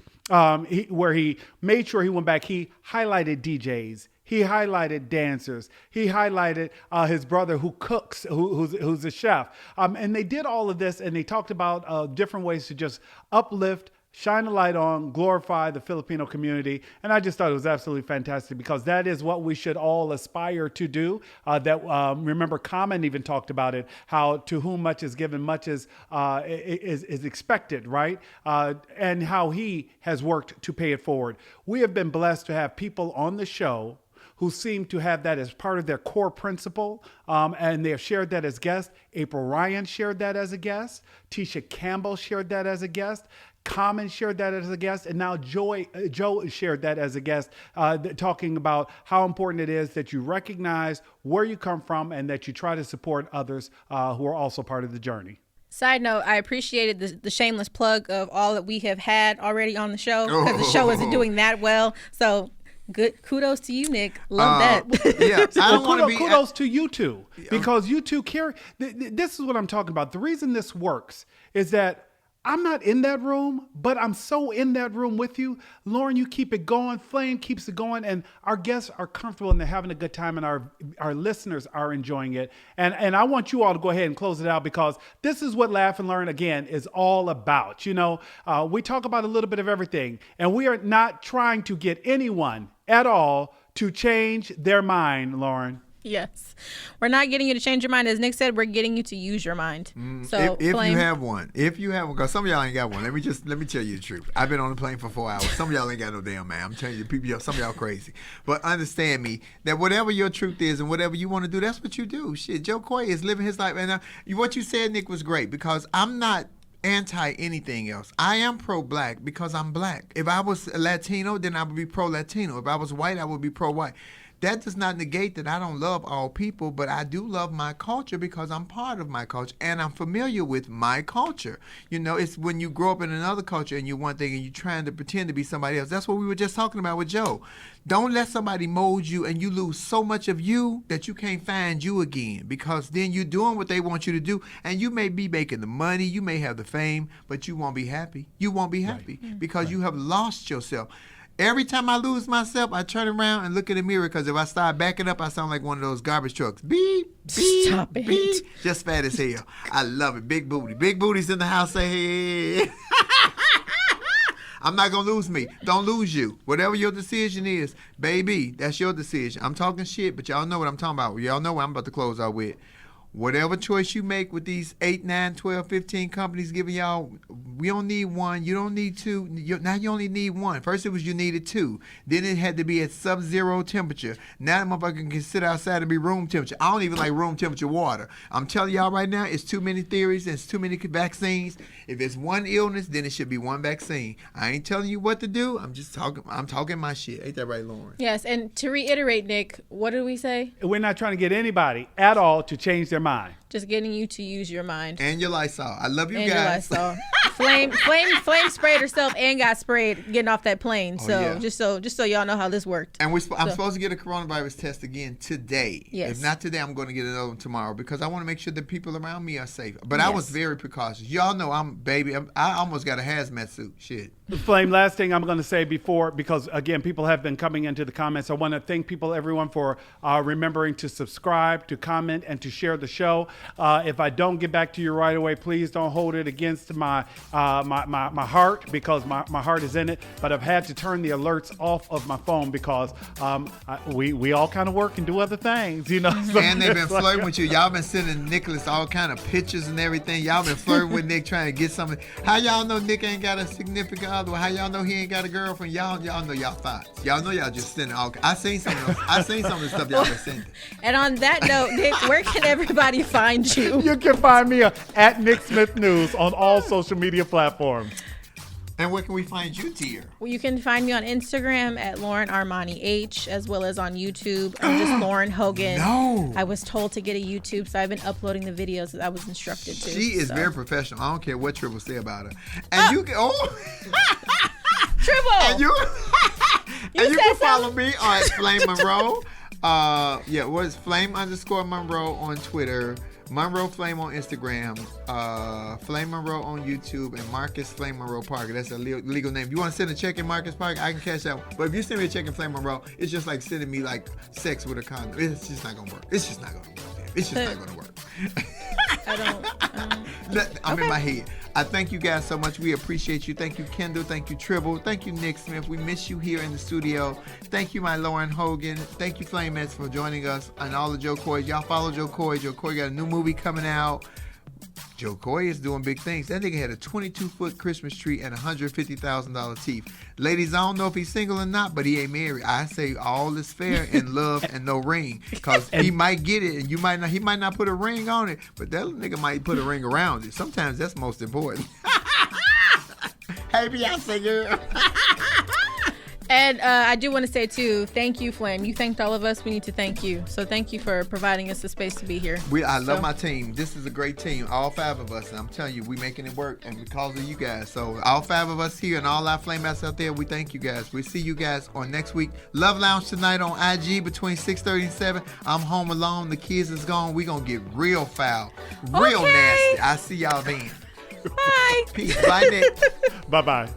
where he made sure he went back, he highlighted DJs. He highlighted dancers. He highlighted his brother who cooks, who's a chef. And they did all of this and they talked about different ways to just uplift, shine a light on, glorify the Filipino community. And I just thought it was absolutely fantastic because that is what we should all aspire to do. Remember, Common even talked about it, how to whom much is given, much is expected, right? And how he has worked to pay it forward. We have been blessed to have people on the show who seem to have that as part of their core principle, and they have shared that as guests. April Ryan shared that as a guest. Tisha Campbell shared that as a guest. Common shared that as a guest, and now Joe shared that as a guest, talking about how important it is that you recognize where you come from and that you try to support others who are also part of the journey. Side note, I appreciated the shameless plug of all that we have had already on the show, because the show isn't doing that well. So good, kudos to you, Nick. Love that. Yeah, I don't want to be. Kudos to you two, because you two carry. This is what I'm talking about. The reason this works is that I'm not in that room, but I'm so in that room with you. Lauren, you keep it going. Flame keeps it going. And our guests are comfortable and they're having a good time, and our listeners are enjoying it. And I want you all to go ahead and close it out, because this is what Laugh and Learn, again, is all about. You know, we talk about a little bit of everything, and we are not trying to get anyone at all to change their mind, Lauren. Yes. We're not getting you to change your mind. As Nick said, we're getting you to use your mind. So if you have one, because some of y'all ain't got one. Let me tell you the truth. I've been on the plane for 4 hours. Some of y'all ain't got no damn man. I'm telling you, people, some of y'all crazy. But understand me, that whatever your truth is and whatever you want to do, that's what you do. Shit, Jo Koy is living his life. And what you said, Nick, was great, because I'm not anti anything else. I am pro-black because I'm black. If I was Latino, then I would be pro-Latino. If I was white, I would be pro-white. That does not negate that I don't love all people, but I do love my culture because I'm part of my culture and I'm familiar with my culture. You know, it's when you grow up in another culture and you're one thing and you're trying to pretend to be somebody else. That's what we were just talking about with Joe. Don't let somebody mold you and you lose so much of you that you can't find you again, because then you're doing what they want you to do, and you may be making the money, you may have the fame, but you won't be happy. You won't be happy because you have lost yourself. Every time I lose myself, I turn around and look in the mirror, because if I start backing up, I sound like one of those garbage trucks. Beep, beep, Stop it. beep. Just fat as hell. I love it. Big booty. Big booties in the house. Say, hey. I'm not going to lose me. Don't lose you. Whatever your decision is, baby, that's your decision. I'm talking shit, but y'all know what I'm talking about. Y'all know what I'm about to close out with. Whatever choice you make with these 8, 9, 12, 15 companies giving y'all, we don't need one. You don't need two. Now you only need one. First it was you needed two. Then it had to be at sub-zero temperature. Now the motherfucker can sit outside and be room temperature. I don't even like room temperature water. I'm telling y'all right now, it's too many theories. It's too many vaccines. If it's one illness, then it should be one vaccine. I ain't telling you what to do. I'm just talking. I'm talking my shit. Ain't that right, Lauren? Yes, and to reiterate, Nick, what did we say? We're not trying to get anybody at all to change their mind. Just getting you to use your mind. And your Lysol. I love you And guys. your Lysol. Flame sprayed herself and got sprayed getting off that plane. So just so y'all know how this worked. And I'm supposed to get a coronavirus test again today. Yes. If not today, I'm going to get another one tomorrow, because I want to make sure the people around me are safe. But I was very precautious. Y'all know I almost got a hazmat suit. Shit. Flame, last thing I'm going to say because again, people have been coming into the comments. I want to thank everyone for remembering to subscribe, to comment, and to share the show. If I don't get back to you right away, please don't hold it against my heart, because my heart is in it. But I've had to turn the alerts off of my phone because we all kind of work and do other things, you know. So and they've been flirting with you. Y'all been sending Nicholas all kind of pictures and everything. Y'all been flirting with Nick, trying to get something. How y'all know Nick ain't got a significant other? How y'all know he ain't got a girlfriend? Y'all know y'all thoughts. Y'all know y'all just sending all. I seen some of the stuff y'all been sending. And on that note, Nick, where can everybody find you? You can find me at Nick Smith News on all social media platforms. And where can we find you, dear? Well, you can find me on Instagram at Lauren Armani H, as well as on YouTube. I'm just Lauren Hogan. No. I was told to get a YouTube, so I've been uploading the videos that I was instructed to. She is very professional. I don't care what Triple say about her. And you can Triple. And you can follow something? me on Flame Monroe. What is Flame_Monroe on Twitter. Monroe Flame on Instagram, Flame Monroe on YouTube, and Marcus Flame Monroe Parker. That's a legal name. If you want to send a check in Marcus Parker, I can cash out. But if you send me a check in Flame Monroe, it's just like sending me like sex with a condom. It's just not gonna work. It's just not gonna work. It's just not gonna work. I'm in my head. I thank you guys so much. We appreciate you. Thank you, Kendall. Thank you, Tribble. Thank you, Nick Smith. We miss you here in the studio. Thank you, my Lauren Hogan. Thank you, Flamettes, for joining us, and all the Jo Koys. Y'all follow Jo Koy. Jo Koy got a new movie coming out. Jo Koy is doing big things. That nigga had a 22-foot Christmas tree and $150,000 teeth. Ladies, I don't know if he's single or not, but he ain't married. I say all is fair in love and no ring, because he might get it and you might not. He might not put a ring on it, but that nigga might put a ring around it. Sometimes that's most important. Hey. Hey, Beyonce girl. And I do want to say, too, thank you, Flame. You thanked all of us. We need to thank you. So thank you for providing us the space to be here. I love my team. This is a great team. All 5 of us. And I'm telling you, we making it work. And because of you guys. So all 5 of us here and all our Flame Masters out there, we thank you guys. We'll see you guys on next week. Love Lounge tonight on IG between 6:30 and 7. I'm home alone. The kids is gone. We going to get real foul. Real nasty. I see y'all then. Bye. Peace. Bye, Nick. Bye-bye.